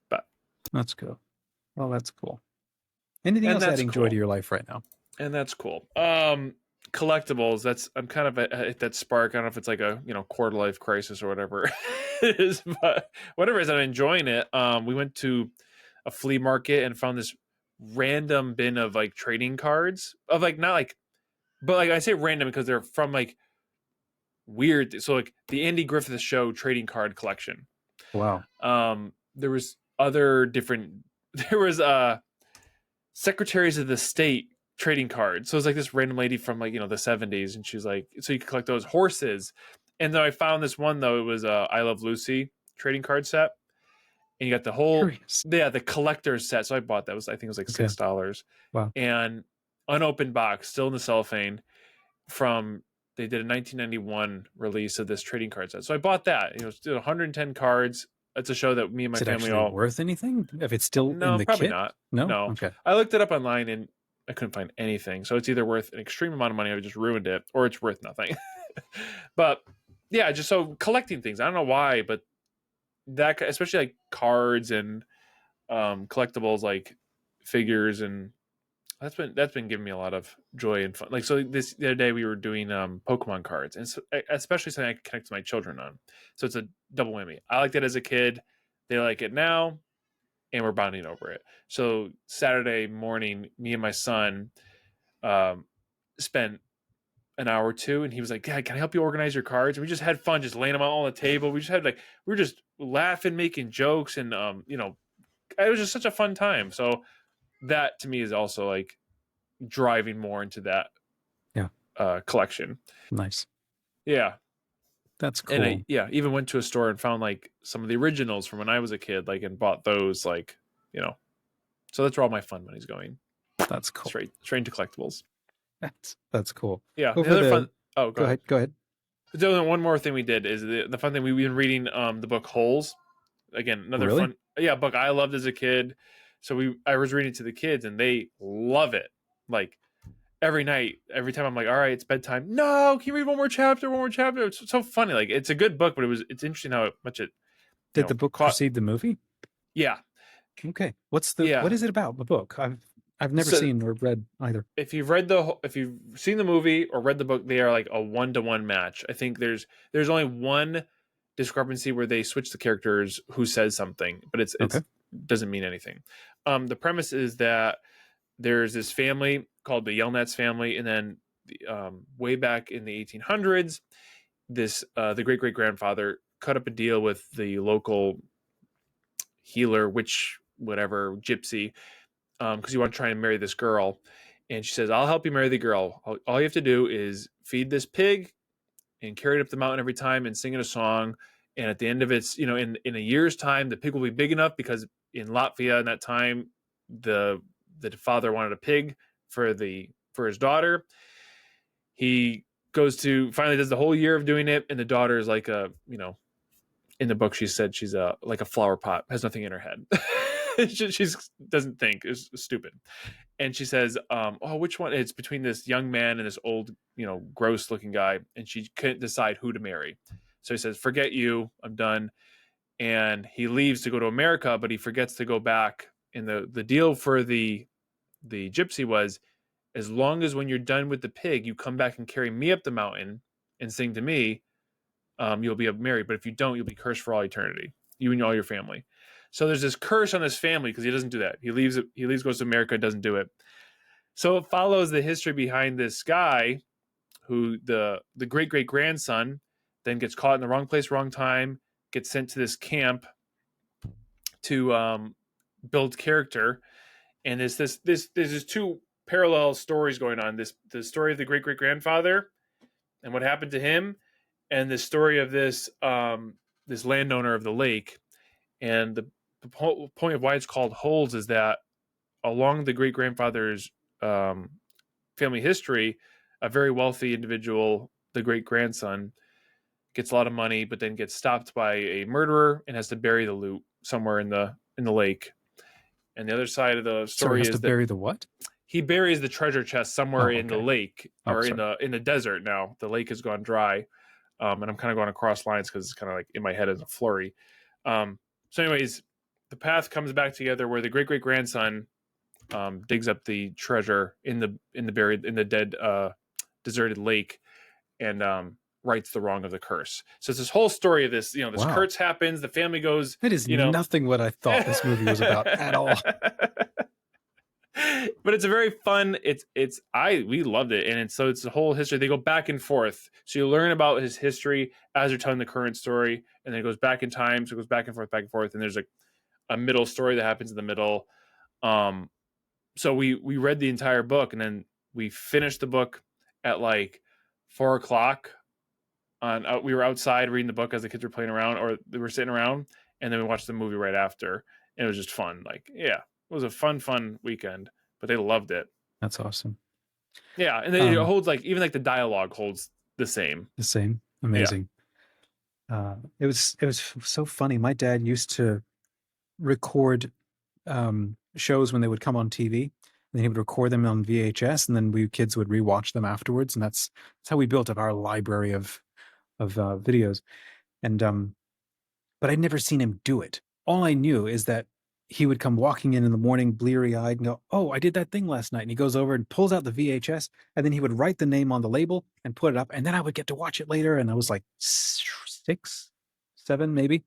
But that's cool. Well, that's cool. Anything else adding joy to your life right now? And that's cool. Collectibles. I'm kind of at that spark. I don't know if it's like a, you know, quarter life crisis or whatever it is, but whatever it is, I'm enjoying it. We went to a flea market and found this random bin of like trading cards of like, not like, but like I say random because they're from like weird. So like the Andy Griffith Show trading card collection. Wow. There was other different. There was secretaries of the state trading cards. So it was like this random lady from like, you know, the 70s, and she was like, so you could collect those horses. And then I found this one though. It was I Love Lucy trading card set. And you got the whole, the collector's set. So I bought that. I think it was like $6. Wow. And unopened box, still in the cellophane, they did a 1991 release of this trading card set. So I bought that. You know, it's 110 cards. It's a show that me and my family all worth anything if it's still in the probably kit? not. No. Okay. I looked it up online and I couldn't find anything. So it's either worth an extreme amount of money, I just ruined it, or it's worth nothing. But yeah, just so collecting things. I don't know why, but that, especially like cards and collectibles like figures, and that's been giving me a lot of joy and fun. Like, so this the other day we were doing Pokemon cards, and so, especially something I can connect to my children on. So it's a double whammy. I liked it as a kid, they like it now, and we're bonding over it. So Saturday morning, me and my son um, spent an hour or two, and he was like, "Dad, can I help you organize your cards?" And we just had fun, just laying them out on the table. We just had like we were just laughing, making jokes, and it was just such a fun time. So that to me is also like driving more into that Yeah. collection. Nice. Yeah. That's And cool. even went to a store and found like some of the originals from when I was a kid, like, and bought those, like, so that's where all my fun money's going. That's cool. Straight into collectibles. That's cool. Yeah. Over The other the fun. Oh, go ahead. Go ahead. So one more thing we did is the fun thing we've been reading the book Holes. Again, another Really? fun book I loved as a kid. So I was reading to the kids and they love it. Like every night, every time I'm like, all right, it's bedtime. No, can you read one more chapter? One more chapter. It's so funny. Like, it's a good book, but it's interesting how much it Did the book caught. precede the movie? Yeah. Okay. What is it about, the book? I've never So seen or read either. if you've seen the movie or read the book, they are like a 1-to-1 match. I think there's only one discrepancy where they switch the characters who says something, but it's Okay. doesn't mean anything. The premise is that there's this family called the Yelnats family, and then way back in the 1800s, this the great great grandfather cut up a deal with the local healer, witch, whatever, gypsy, because you want to try and marry this girl. And she says, I'll help you marry the girl. All you have to do is feed this pig and carry it up the mountain every time and sing it a song. And at the end of its, in a year's time, the pig will be big enough, because in Latvia in that time, the father wanted a pig for his daughter. He finally does the whole year of doing it. And the daughter is like in the book, she said she's like a flower pot, has nothing in her head. She doesn't think, is stupid. And she says, oh, which one? It's between this young man and this old, gross looking guy. And she couldn't decide who to marry. So he says, forget you, I'm done. And he leaves to go to America, but he forgets to go back. And the deal for the gypsy was, as long as when you're done with the pig, you come back and carry me up the mountain and sing to me, you'll be married. But if you don't, you'll be cursed for all eternity, you and all your family. So there's this curse on this family because he doesn't do that. He leaves, goes to America, doesn't do it. So it follows the history behind this guy who the great great grandson then gets caught in the wrong place, wrong time, gets sent to this camp to build character. And there's this two parallel stories going on. The story of the great great grandfather and what happened to him, and the story of this this landowner of the lake. And the point of why it's called Holes is that along the great grandfather's family history, a very wealthy individual, the great grandson, gets a lot of money, but then gets stopped by a murderer and has to bury the loot somewhere in the lake. And the other side of the story has is to bury the what? He buries the treasure chest somewhere in the lake, or in the desert. Now the lake has gone dry, and I'm kind of going across lines because it's kind of like in my head as a flurry. So, anyways, the path comes back together where the great great grandson digs up the treasure in the dead deserted lake, and rights the wrong of the curse. So it's this whole story of this. This curse happens. The family goes. That is nothing what I thought this movie was about at all. But it's a very fun. We loved it, and it's the whole history. They go back and forth, so you learn about his history as they're telling the current story, and then it goes back in time, so it goes back and forth, and there's a middle story that happens in the middle. So we read the entire book, and then we finished the book at like 4:00. We were outside reading the book as the kids were playing around, or they were sitting around, and then we watched the movie right after, and it was just fun. It was a fun weekend, but they loved it. That's awesome. Yeah, and then it holds even the dialogue holds the same. The same. Amazing. Yeah. It was so funny. My dad used to record shows when they would come on TV, and then he would record them on VHS, and then we kids would rewatch them afterwards, and that's how we built up our library of videos. And but I'd never seen him do it. All I knew is that he would come walking in the morning, bleary-eyed, and go, "Oh, I did that thing last night." And he goes over and pulls out the VHS, and then he would write the name on the label and put it up, and then I would get to watch it later. And I was like 6, 7, maybe.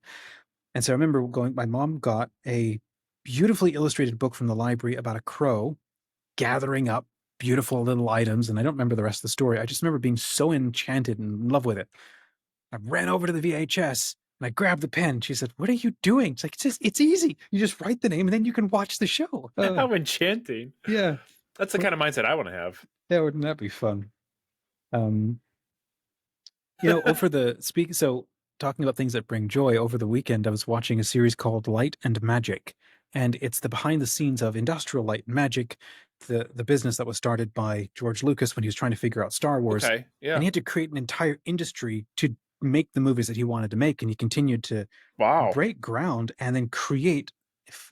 And so I remember going. My mom got a beautifully illustrated book from the library about a crow gathering up beautiful little items, and I don't remember the rest of the story. I just remember being so enchanted and in love with it. I ran over to the VHS and I grabbed the pen. She said, "What are you doing?" It's like, it's easy. You just write the name and then you can watch the show. How enchanting. Yeah. That's the kind of mindset I want to have. Yeah, wouldn't that be fun? Over the so talking about things that bring joy, over the weekend I was watching a series called Light and Magic, and it's the behind the scenes of Industrial Light and Magic, the business that was started by George Lucas when he was trying to figure out Star Wars. Okay, yeah. And he had to create an entire industry to make the movies that he wanted to make, and he continued to break ground and then create,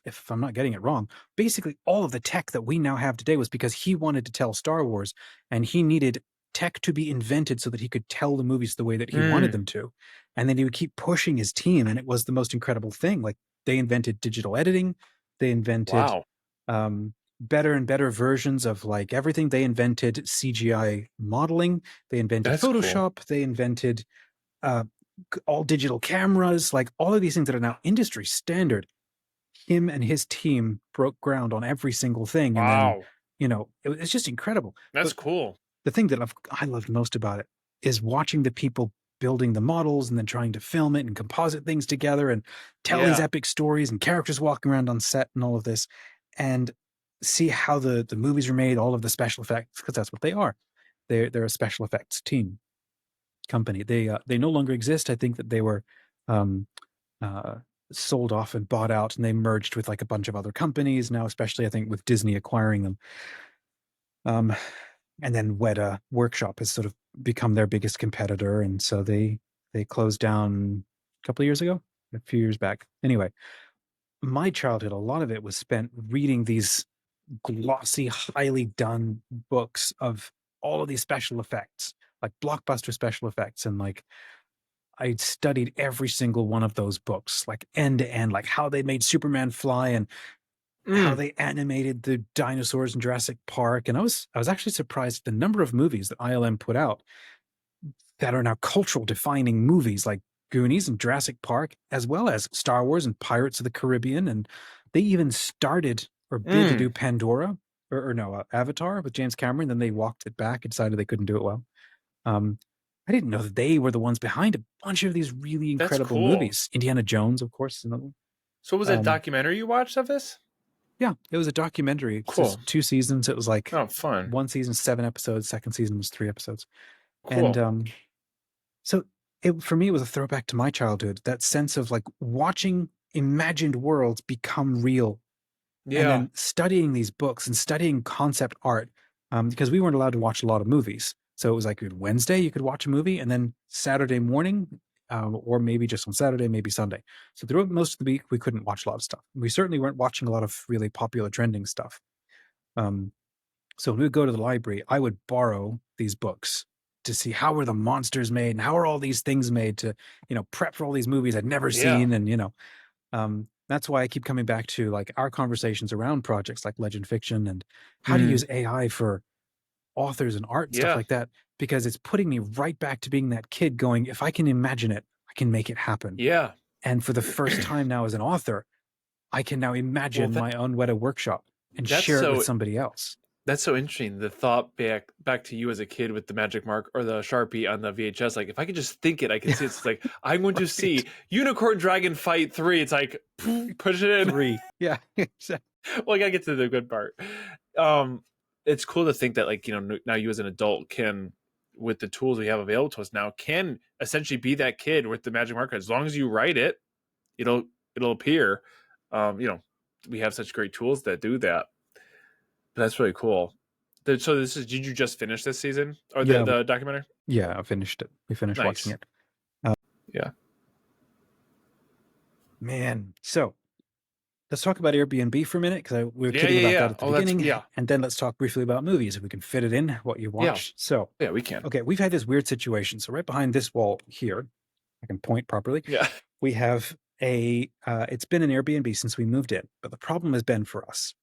if I'm not getting it wrong, basically all of the tech that we now have today was because he wanted to tell Star Wars, and he needed tech to be invented so that he could tell the movies the way that he wanted them to. And then he would keep pushing his team, and it was the most incredible thing. Like, they invented digital editing, they invented better and better versions of like everything. They invented CGI modeling, they invented Photoshop, cool. They invented all digital cameras, like all of these things that are now industry standard. Him and his team broke ground on every single thing. And then, it's just incredible. That's cool. The thing that I loved most about it is watching the people building the models and then trying to film it and composite things together and tell these epic stories and characters walking around on set and all of this, and see how the movies are made, all of the special effects, because that's what they are. They're a special effects team company. They no longer exist. I think that they were sold off and bought out, and they merged with like a bunch of other companies now, especially I think with Disney acquiring them. And then Weta Workshop has sort of become their biggest competitor, and so they closed down a couple of years ago, a few years back. Anyway, my childhood, a lot of it was spent reading these glossy, highly done books of all of these special effects, like blockbuster special effects, and like I studied every single one of those books, like end to end, like how they made Superman fly and how they animated the dinosaurs in Jurassic Park. And I was actually surprised at the number of movies that ILM put out that are now cultural defining movies, like Goonies and Jurassic Park, as well as Star Wars and Pirates of the Caribbean. And they even started or bid to do Pandora or Avatar with James Cameron. Then they walked it back and decided they couldn't do it well. I didn't know that they were the ones behind a bunch of these really incredible movies. Indiana Jones, of course, is another one. So was it a documentary you watched of this? Yeah, it was a documentary. Cool. It was 2 seasons. It was like fun. 1 season, 7 episodes. Second season was 3 episodes. Cool. And so for me, it was a throwback to my childhood. That sense of like watching imagined worlds become real. Yeah. And then studying these books and studying concept art, because we weren't allowed to watch a lot of movies. So it was like Wednesday, you could watch a movie, and then Saturday morning, or maybe just on Saturday, maybe Sunday. So throughout most of the week, we couldn't watch a lot of stuff. We certainly weren't watching a lot of really popular trending stuff. So when we would go to the library, I would borrow these books to see how were the monsters made and how are all these things made to, prep for all these movies I'd never seen. And, that's why I keep coming back to like our conversations around projects like Legend Fiction and how to use AI for authors and art and stuff like that, because it's putting me right back to being that kid going, if I can imagine it, I can make it happen. Yeah. And for the first time now as an author, I can now imagine my own Weta Workshop and share it with somebody else. That's so interesting. The thought back to you as a kid with the magic mark or the Sharpie on the VHS. Like, if I could just think it, I can see it's like, I'm going to see Unicorn Dragon Fight 3. It's like, push it in. 3. Yeah. Well, I gotta get to the good part. It's cool to think that, like, now you as an adult can, with the tools we have available to us now, can essentially be that kid with the magic marker. As long as you write it, it'll appear. We have such great tools that do that. But that's really cool. So did you just finish this season or the documentary? Yeah, I finished it. We finished watching it. Yeah. Man, so let's talk about Airbnb for a minute, because we were kidding about that at the beginning. And then let's talk briefly about movies, if we can fit it in, what you watch. Yeah. So we can. Okay, we've had this weird situation. So right behind this wall here, I can point properly. Yeah. We have it's been an Airbnb since we moved in, but the problem has been for us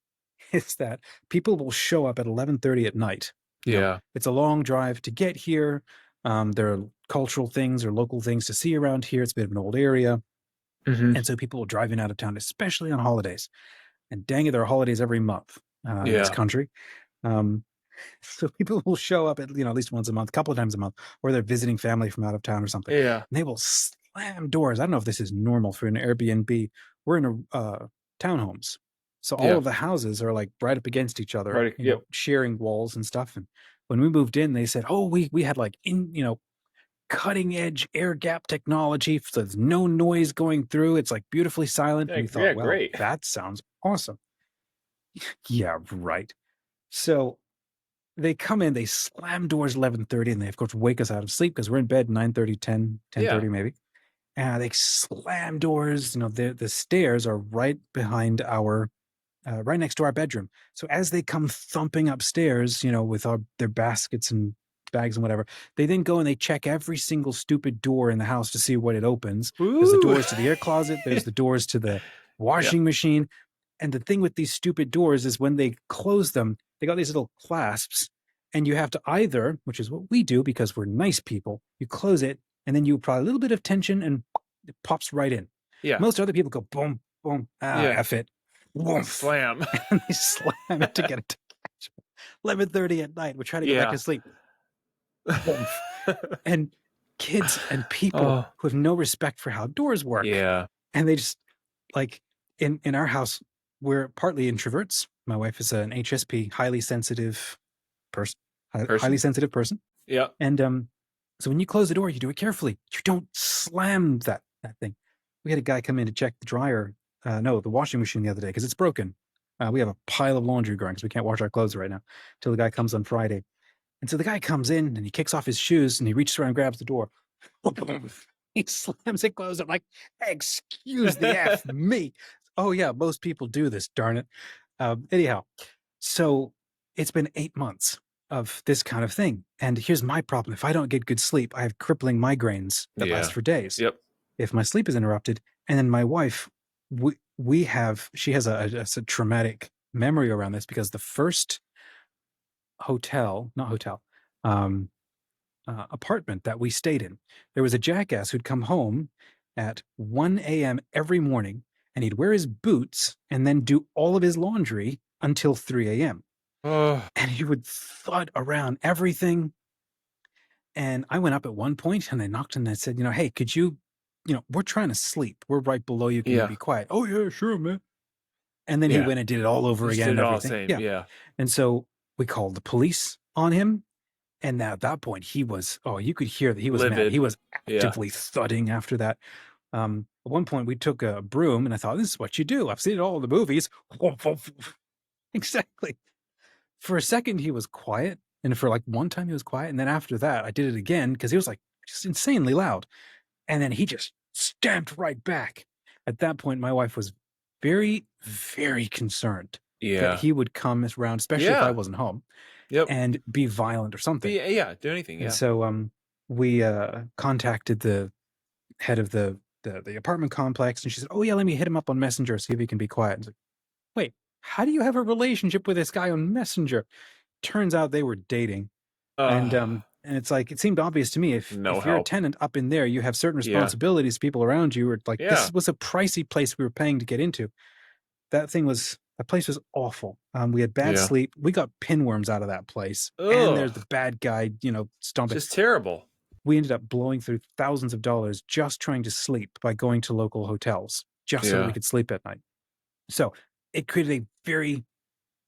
is that people will show up at 11:30 at night. Yeah. It's a long drive to get here. There are cultural things or local things to see around here. It's a bit of an old area. Hmm. And so people will drive in out of town, especially on holidays. And dang it, there are holidays every month in this Yeah. country. Um, so people will show up at least once a month, a couple of times a month, or they're visiting family from out of town or something. Yeah. And they will slam doors. I don't know if this is normal for an Airbnb. We're in a townhomes. So all Yeah. of the houses are like right up against each other, Right. Yep. sharing walls and stuff. And when we moved in, they said, "Oh, we had like cutting edge air gap technology, so there's no noise going through. It's like beautifully silent." And we thought, well, Great. that sounds awesome. Yeah, right. So they come in, they slam doors 11:30, and they of course wake us out of sleep because we're in bed 9:30, 10:30 maybe. And they slam doors. The stairs are right behind our right next to our bedroom. So as they come thumping upstairs, with their baskets and bags and whatever, they then go and they check every single stupid door in the house to see what it opens. There's the Ooh. doors to the air closet. There's the doors to the washing machine. And the thing with these stupid doors is when they close them, they got these little clasps. And you have to either, which is what we do because we're nice people, you close it and then you apply a little bit of tension and it pops right in. Yeah. Most other people go boom, boom, F it. Woof. Slam. And they slam it to get it to catch. 11:30 at night. We're trying to get back to sleep. And kids and people who have no respect for how doors work. Yeah. And they just like in our house, we're partly introverts. My wife is an HSP, highly sensitive person. Highly sensitive person. Yeah. And so when you close the door, you do it carefully. You don't slam that thing. We had a guy come in to check the the washing machine the other day because it's broken. We have a pile of laundry growing because we can't wash our clothes right now till the guy comes on Friday. And so the guy comes in and he kicks off his shoes and he reaches around and grabs the door. He slams it closed. I'm like, excuse the F me. Oh yeah, most people do this, darn it. Anyhow, so it's been 8 months of this kind of thing. And here's my problem. If I don't get good sleep, I have crippling migraines that last for days. Yep. If my sleep is interrupted, and then my wife, she has a traumatic memory around this because the first apartment that we stayed in, there was a jackass who'd come home at 1 a.m. every morning and he'd wear his boots and then do all of his laundry until 3 a.m. And he would thud around everything. And I went up at one point and they knocked and I said, hey, could you, we're trying to sleep. We're right below you. Can you be quiet? Oh, yeah, sure, man. And then he went and did it all over again. Did and it everything. all same. And so we called the police on him. And now at that point, he was, you could hear that he was livid. Mad. He was actively thudding after that. At one point, we took a broom and I thought, this is what you do. I've seen it all in the movies. Exactly. For a second, he was quiet. And for like one time, he was quiet. And then after that, I did it again because he was like just insanely loud. And then he just stamped right back. At that point, my wife was very, very concerned that he would come around, especially if I wasn't home, and be violent or something. Do anything. And so we contacted the head of the apartment complex, and she said, "Oh yeah, let me hit him up on Messenger, see if he can be quiet." And I was like, wait, how do you have a relationship with this guy on Messenger? Turns out they were dating, and it's like it seemed obvious to me if you're a tenant up in there, you have certain responsibilities. People around you are like, this was a pricey place we were paying to get into. That place was awful. We had bad sleep. We got pinworms out of that place, and there's the bad guy, stomping. Just terrible. We ended up blowing through thousands of dollars just trying to sleep by going to local hotels just so that we could sleep at night. So it created a very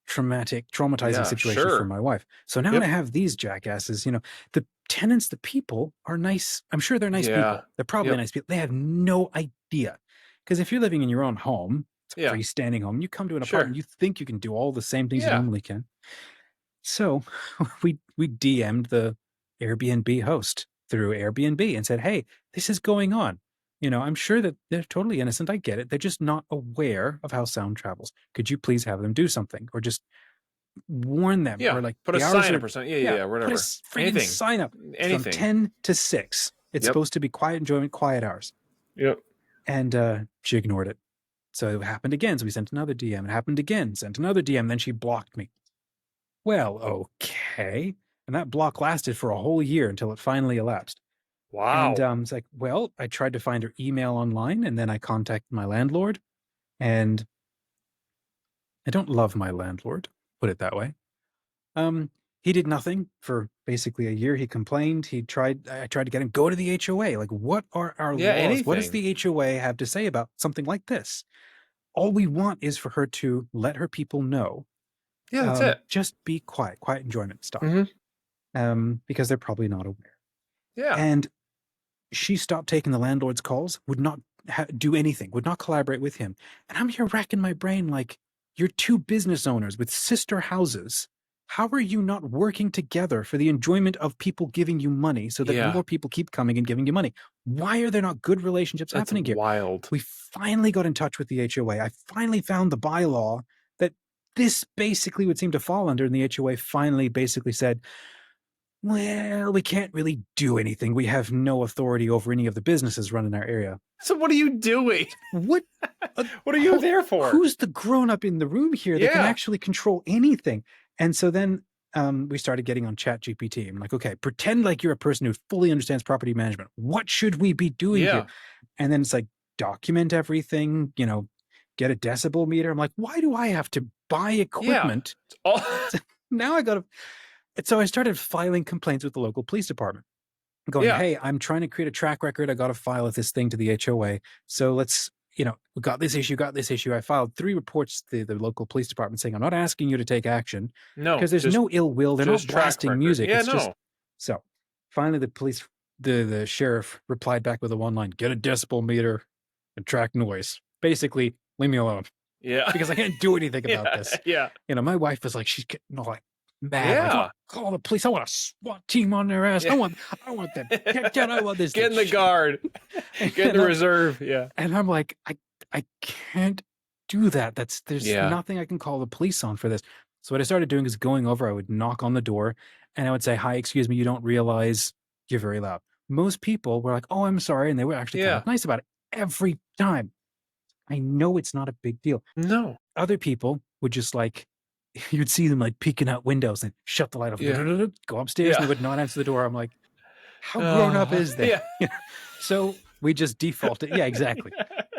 traumatizing situation for my wife. So now I have these jackasses, the tenants, the people are nice. I'm sure they're nice people. They're probably nice people. They have no idea. Because if you're living in your own home, it's a freestanding home, you come to an apartment, you think you can do all the same things you normally can. So we DM'd the Airbnb host through Airbnb and said, hey, this is going on. I'm sure that they're totally innocent. I get it. They're just not aware of how sound travels. Could you please have them do something or just warn them? Or like put a sign up or something. Whatever. Put a freaking sign up. From 10 to 6. It's supposed to be quiet enjoyment, quiet hours. Yep. And she ignored it. So it happened again. So we sent another DM. It happened again, sent another DM. Then she blocked me. Well, okay. And that block lasted for a whole year until it finally elapsed. And Wow. it's like, well, I tried to find her email online, and then I contacted my landlord. And I don't love my landlord, put it that way. He did nothing for basically a year. He complained. I tried to get him go to the HOA. Like, what are our Yeah, laws? What does anything. the HOA have to say about something like this? All we want is for her to let her people know. Yeah, that's it. Just be quiet enjoyment stuff. Because they're probably not aware. Yeah. And she stopped taking the landlord's calls, would not do anything, would not collaborate with him. And I'm here racking my brain like, you're two business owners with sister houses. How are you not working together for the enjoyment of people giving you money so that Yeah. more people keep coming and giving you money? Why are there not good relationships That's happening here? wild. We finally got in touch with the HOA. I finally found the bylaw that this basically would seem to fall under, and the HOA finally basically said, well, we can't really do anything. We have no authority over any of the businesses run in our area. So what are you doing? What? What are you there for? Who's the grown-up in the room here that can Yeah. actually control anything? And so then we started getting on ChatGPT. I'm like, okay, pretend like you're a person who fully understands property management. What should we be doing Yeah. here? And then it's like, document everything, get a decibel meter. I'm like, why do I have to buy equipment? All- Now I got to. So I started filing complaints with the local police department, going, Yeah. hey, I'm trying to create a track record. I got to file this thing to the HOA. So let's, we got this issue. I filed 3 reports to the local police department saying, I'm not asking you to take action. No. Because there's no ill will. They're not just track blasting record. music. Yeah, It's just. So finally the sheriff replied back with a one line, get a decibel meter and track noise. Basically, leave me alone. Yeah. Because I can't do anything about this. Yeah. My wife was like, she's getting all like mad. Yeah. Like, call the police. I want a SWAT team on their ass. Yeah. I want them. I want this. Get in the guard. Get in the reserve. Yeah. And I'm like, I can't do that. There's Yeah. nothing I can call the police on for this. So what I started doing is going over, I would knock on the door and I would say, hi, excuse me, you don't realize you're very loud. Most people were like, oh, I'm sorry. And they were actually kind of nice about it every time. I know it's not a big deal. No. Other people would just like, you'd see them like peeking out windows and shut the light off, go upstairs, and they would not answer the door. I'm like, how grown up is that? Yeah. So we just defaulted. Yeah, exactly.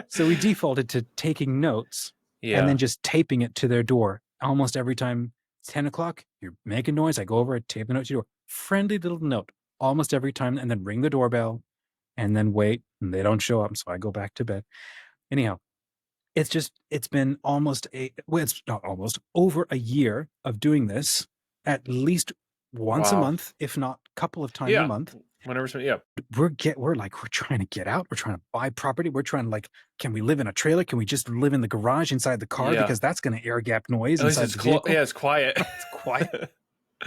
So we defaulted to taking notes and then just taping it to their door. Almost every time it's 10 o'clock, you're making noise. I go over, I tape the note to your door. Friendly little note almost every time, and then ring the doorbell and then wait, and they don't show up. So I go back to bed. Anyhow, it's been it's not almost, over a year of doing this at least once a month, if not a couple of times a month. Whenever, we're trying to get out. We're trying to buy property. We're trying to like, can we live in a trailer? Can we just live in the garage inside the car? Because that's going to air gap noise inside the vehicle. It's quiet. It's quiet.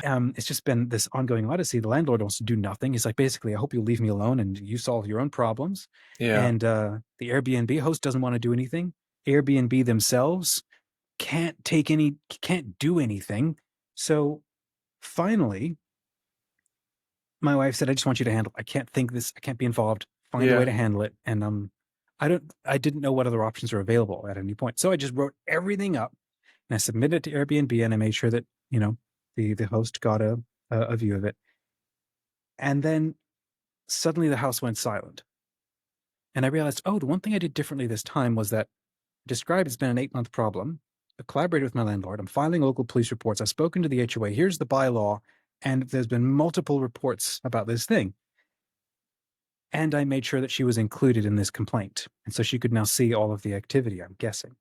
It's just been this ongoing odyssey. The landlord wants to do nothing. He's like, basically, I hope you'll leave me alone and you solve your own problems. Yeah. And the Airbnb host doesn't want to do anything. Airbnb themselves can't do anything. So finally, my wife said, I just want you to handle it. I can't be involved. Find a way to handle it. And I didn't know what other options are available at any point. So I just wrote everything up and I submitted it to Airbnb and I made sure that, the host got a view of it. And then suddenly the house went silent. And I realized, the one thing I did differently this time was that described it's been an 8-month problem. I collaborated with my landlord. I'm filing local police reports. I've spoken to the HOA. Here's the bylaw. And there's been multiple reports about this thing. And I made sure that she was included in this complaint. And so she could now see all of the activity, I'm guessing.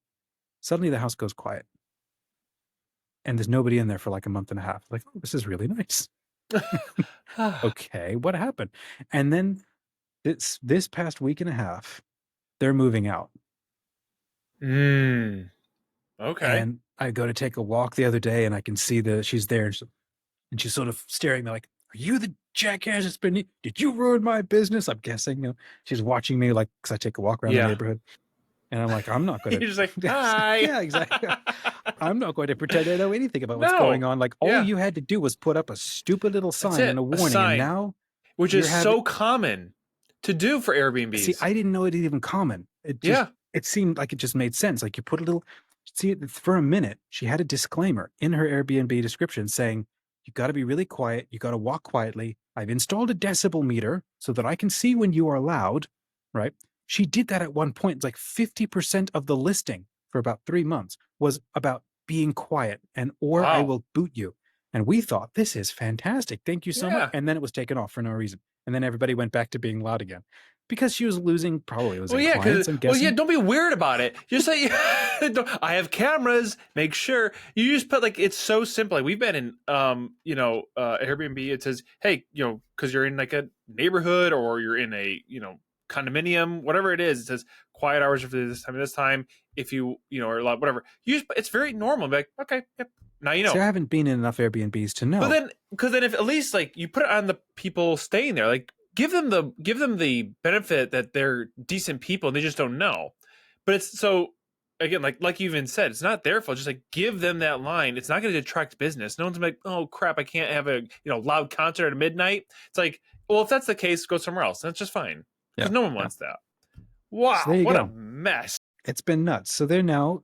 Suddenly the house goes quiet. And there's nobody in there for like a month and a half. Like, oh, this is really nice. Okay, what happened? And then this past week and a half, they're moving out. Okay. And I go to take a walk the other day and I can see she's there and she's sort of staring at me like, are you the jackass that's been, did you ruin my business? I'm guessing, she's watching me like, because I take a walk around the neighborhood. And I'm like, I'm not going to. You're just like, hi. Yeah, exactly. I'm not going to pretend I know anything about what's going on. Like, all you had to do was put up a stupid little sign and a warning. And now. Which is so common. to do for See, Airbnbs. I didn't know it even common. Yeah. It seemed like it just made sense. Like you put a little, see, for a minute, she had a disclaimer in her Airbnb description saying, you got to be really quiet. You got to walk quietly. I've installed a decibel meter so that I can see when you are loud, right? She did that at one point. It's like 50% of the listing for about 3 months was about being quiet or I Wow. will boot you. And we thought, this is fantastic. Thank you so much. Yeah. And then it was taken off for no reason. And then everybody went back to being loud again because she was probably losing Well, yeah, clients, I'm guessing. well, yeah. Don't be weird about it. Just say, I have cameras. Make sure you just put like it's so simple. Like we've been in, Airbnb. It says, hey, because you're in like a neighborhood or you're in a, condominium, whatever it is. It says quiet hours for this time and this time. If you, are allowed, whatever. It's very normal. Be like, okay, yep. Now you know. So I haven't been in enough Airbnbs to know. But then, because then if at least like you put it on the people staying there, like give them the benefit that they're decent people and they just don't know. But it's so again, like you even said, it's not their fault. Just like give them that line. It's not going to detract business. No one's like, oh crap, I can't have a loud concert at midnight. It's like, well, if that's the case, go somewhere else. That's just fine because no one wants that. Wow, so what a mess. It's been nuts. So they're now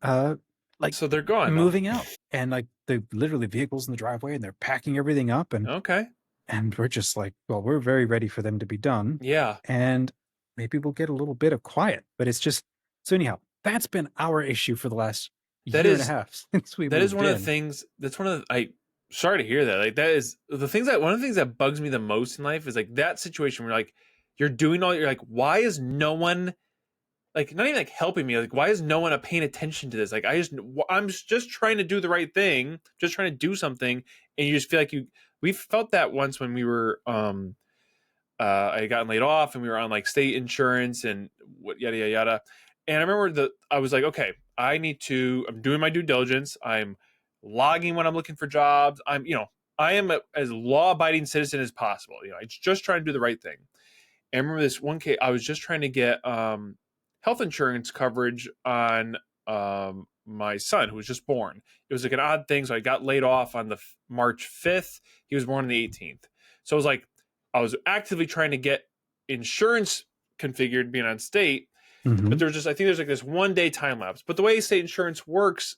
so they're gone moving out, and like the literally vehicles in the driveway, and they're packing everything up, and and we're just like, well, we're very ready for them to be done. Yeah, and maybe we'll get a little bit of quiet, but it's just so anyhow. That's been our issue for the last year and a half since we. That is one of the things. That's one of the. Sorry to hear that. Like that is the things that one of the things that bugs me the most in life is like that situation where like you're doing all. You're like, why is no one? Like not even like helping me. Like, why is no one paying attention to this? Like, I'm just trying to do the right thing, just trying to do something, and you just feel like we felt that once when we were, I had gotten laid off and we were on like state insurance and what yada yada yada. And I remember I was like, okay, I'm doing my due diligence. I'm logging when I'm looking for jobs. I am as law-abiding citizen as possible. I'm just trying to do the right thing. And I remember this one case, I was just trying to get, health insurance coverage on my son who was just born. It was like an odd thing. So I got laid off on the March 5th. He was born on the 18th. So it was like, I was actively trying to get insurance configured being on state, but I think there's like this 1 day time lapse. But the way state insurance works,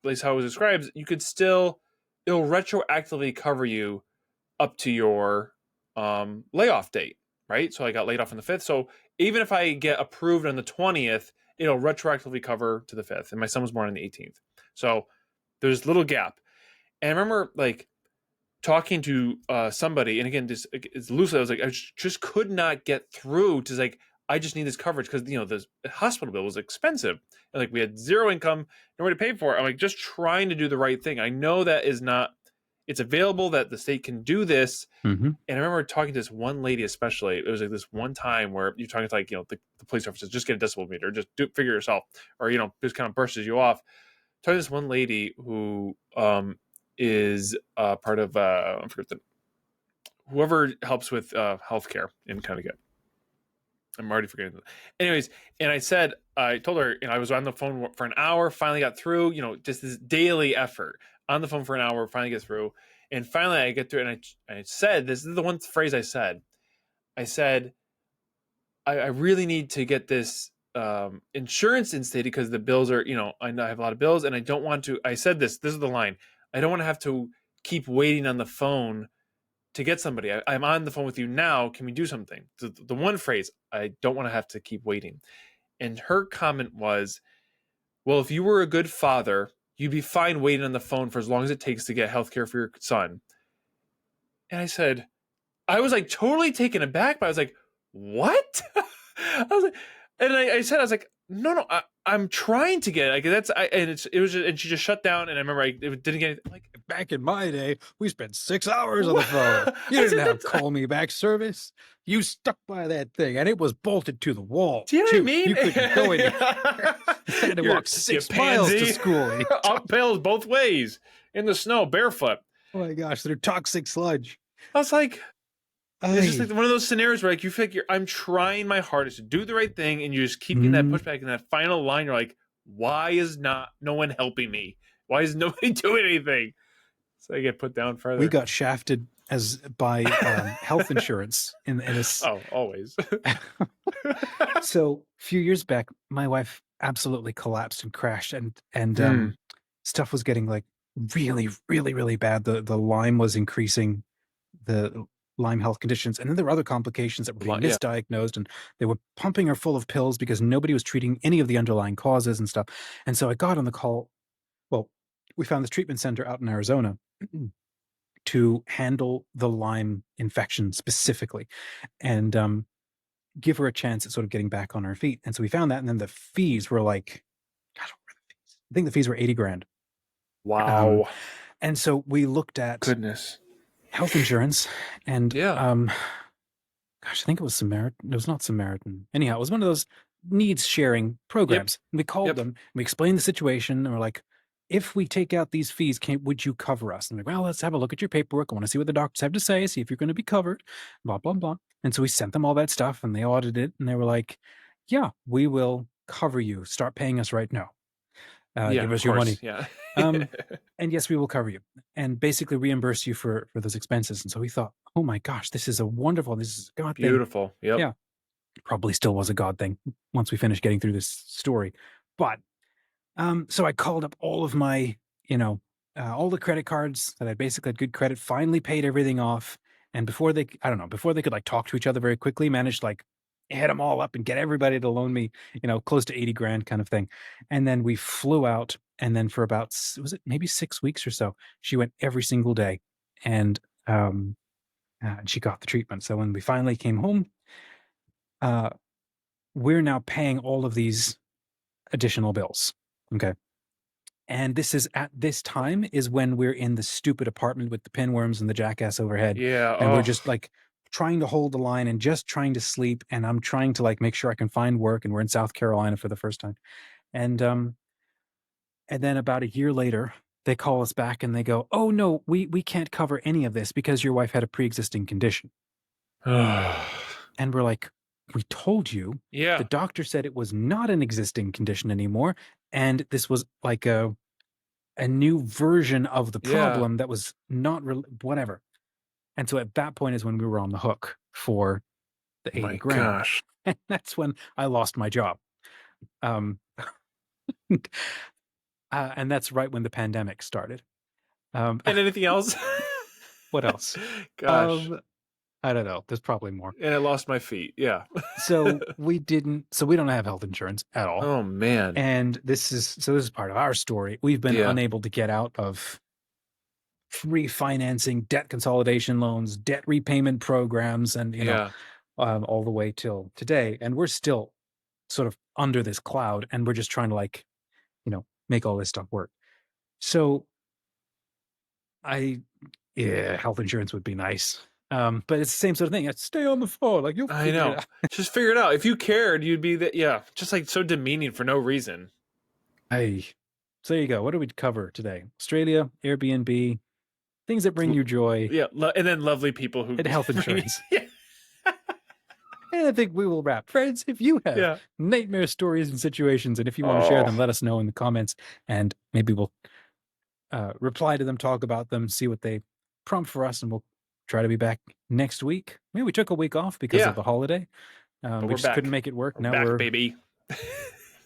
at least how it was described, you could it'll retroactively cover you up to your layoff date. Right. So I got laid off on the 5th. So even if I get approved on the 20th, it'll retroactively cover to the 5th. And my son was born on the 18th. So there's a little gap. And I remember like talking to somebody, and again, this is loosely, I was like, I just could not get through to like, I just need this coverage because, the hospital bill was expensive. And like we had zero income, nobody to pay for it. I'm like, just trying to do the right thing. I know that is not, it's available that the state can do this. And I remember talking to this one lady, especially, it was like this one time where you're talking to like, the police officers, just get a decibel meter, just figure it yourself, or, just kind of bursts you off. Talking to this one lady who is part of, I forget whoever helps with healthcare in Connecticut. I'm already forgetting. Anyways, and I told her, I was on the phone for an hour, finally got through, just this daily effort on the phone for an hour, finally get through. And finally I get through and I said, this is the one phrase I said. I said, I really need to get this insurance instated because the bills are, I have a lot of bills and I don't want to, I said this is the line. I don't want to have to keep waiting on the phone to get somebody. I'm on the phone with you now. Can we do something? The one phrase, I don't want to have to keep waiting. And her comment was, well, if you were a good father, you'd be fine waiting on the phone for as long as it takes to get healthcare for your son. And I said, I was like totally taken aback, but I was like, what? I was like, and I said, I was like, no, I'm trying to get it. Like and she just shut down. And I remember it didn't get anything. Like back in my day, we spent 6 hours on the phone. You didn't have call me back service. You stuck by that thing, and it was bolted to the wall. Do you know what I mean? You couldn't go anywhere. You had to walk 6 miles to school. Uphill both ways in the snow, barefoot. Oh my gosh, they're toxic sludge. I was like, it's just like one of those scenarios where like you feel like I'm trying my hardest to do the right thing, and you just keep getting that pushback in that final line. You're like, why is no one helping me? Why is nobody doing anything? So I get put down further. We got shafted as by health insurance in this. Oh, always. So a few years back, my wife absolutely collapsed and crashed, and Mm, stuff was getting like really, really, really bad. The Lyme was increasing, the Lyme health conditions, and then there were other complications that were being yeah. misdiagnosed, and they were pumping her full of pills because nobody was treating any of the underlying causes and stuff. And so I got on the call. Well, we found this treatment center out in Arizona to handle the Lyme infection specifically, and give her a chance at sort of getting back on her feet. And so we found that, and then the fees were like, God, what were the fees? I think the fees were 80 grand. Wow. And so we looked at Goodness. health insurance, and Yeah. gosh, I think it was Samaritan. It was not Samaritan. Anyhow, it was one of those needs sharing Yep. programs. And we called Yep. them, and we explained the situation, and we're like, if we take out these fees, would you cover us? And they're like, well, let's have a look at your paperwork. I want to see what the doctors have to say, see if you're going to be covered, blah, blah, blah. And so we sent them all that stuff, and they audited it, and they were like, yeah, we will cover you. Start paying us right now. Yeah, Give of us your money. course. Yeah. And yes, we will cover you and basically reimburse you for those expenses. And so we thought, oh my gosh, this is a God thing. Beautiful. Yep. Yeah. Probably still was a God thing once we finished getting through this story. But so I called up all of my, all the credit cards that I basically had good credit, finally paid everything off. And before they could like talk to each other very quickly, managed to like hit them all up and get everybody to loan me, close to 80 grand kind of thing. And then we flew out. And then for about, was it maybe 6 weeks or so, she went every single day. And she got the treatment. So when we finally came home, uh, we're now paying all of these additional bills. Okay. And this is at this time is when we're in the stupid apartment with the pinworms and the jackass overhead. Yeah. And we're Oh, just like trying to hold the line and just trying to sleep. And I'm trying to like make sure I can find work. And we're in South Carolina for the first time. And then about a year later, they call us back and they go, oh no, we can't cover any of this because your wife had a pre-existing condition. And we're like, we told you. yeah. The doctor said it was not an existing condition anymore. And this was like a new version of the Yeah. problem that was not whatever. And so at that point is when we were on the hook for the 80 My grand. gosh. And that's when I lost my job. And that's right when the pandemic started. And anything else? What else? Gosh. I don't know. There's probably more. And I lost my feet. Yeah. So we don't have health insurance at all. Oh man. And this is part of our story. We've been unable to get out of refinancing, debt consolidation loans, debt repayment programs, and all the way till today. And we're still sort of under this cloud, and we're just trying to like, make all this stuff work. So health insurance would be nice. But it's the same sort of thing. Stay on the phone. Like you'll I figure know. it out. Just figure it out. If you cared, you'd be that. Yeah. Just like so demeaning for no reason. Hey, so there you go. What did we cover today? Australia, Airbnb, things that bring you joy, Yeah. And then lovely people who and health insurance. Yeah. And I think we will wrap. Friends, if you have nightmare stories and situations, and if you want to share them, let us know in the comments, and maybe we'll reply to them, talk about them, see what they prompt for us, and we'll try to be back next week. Maybe we took a week off because of the holiday. We just couldn't make it work. Now we're back, baby.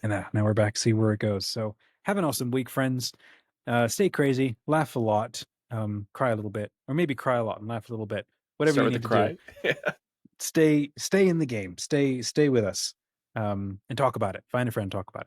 And now we're back. See where it goes. So have an awesome week, friends. Stay crazy, laugh a lot, cry a little bit, or maybe cry a lot and laugh a little bit. Whatever you need to do. Stay in the game. Stay with us. And talk about it. Find a friend, talk about it.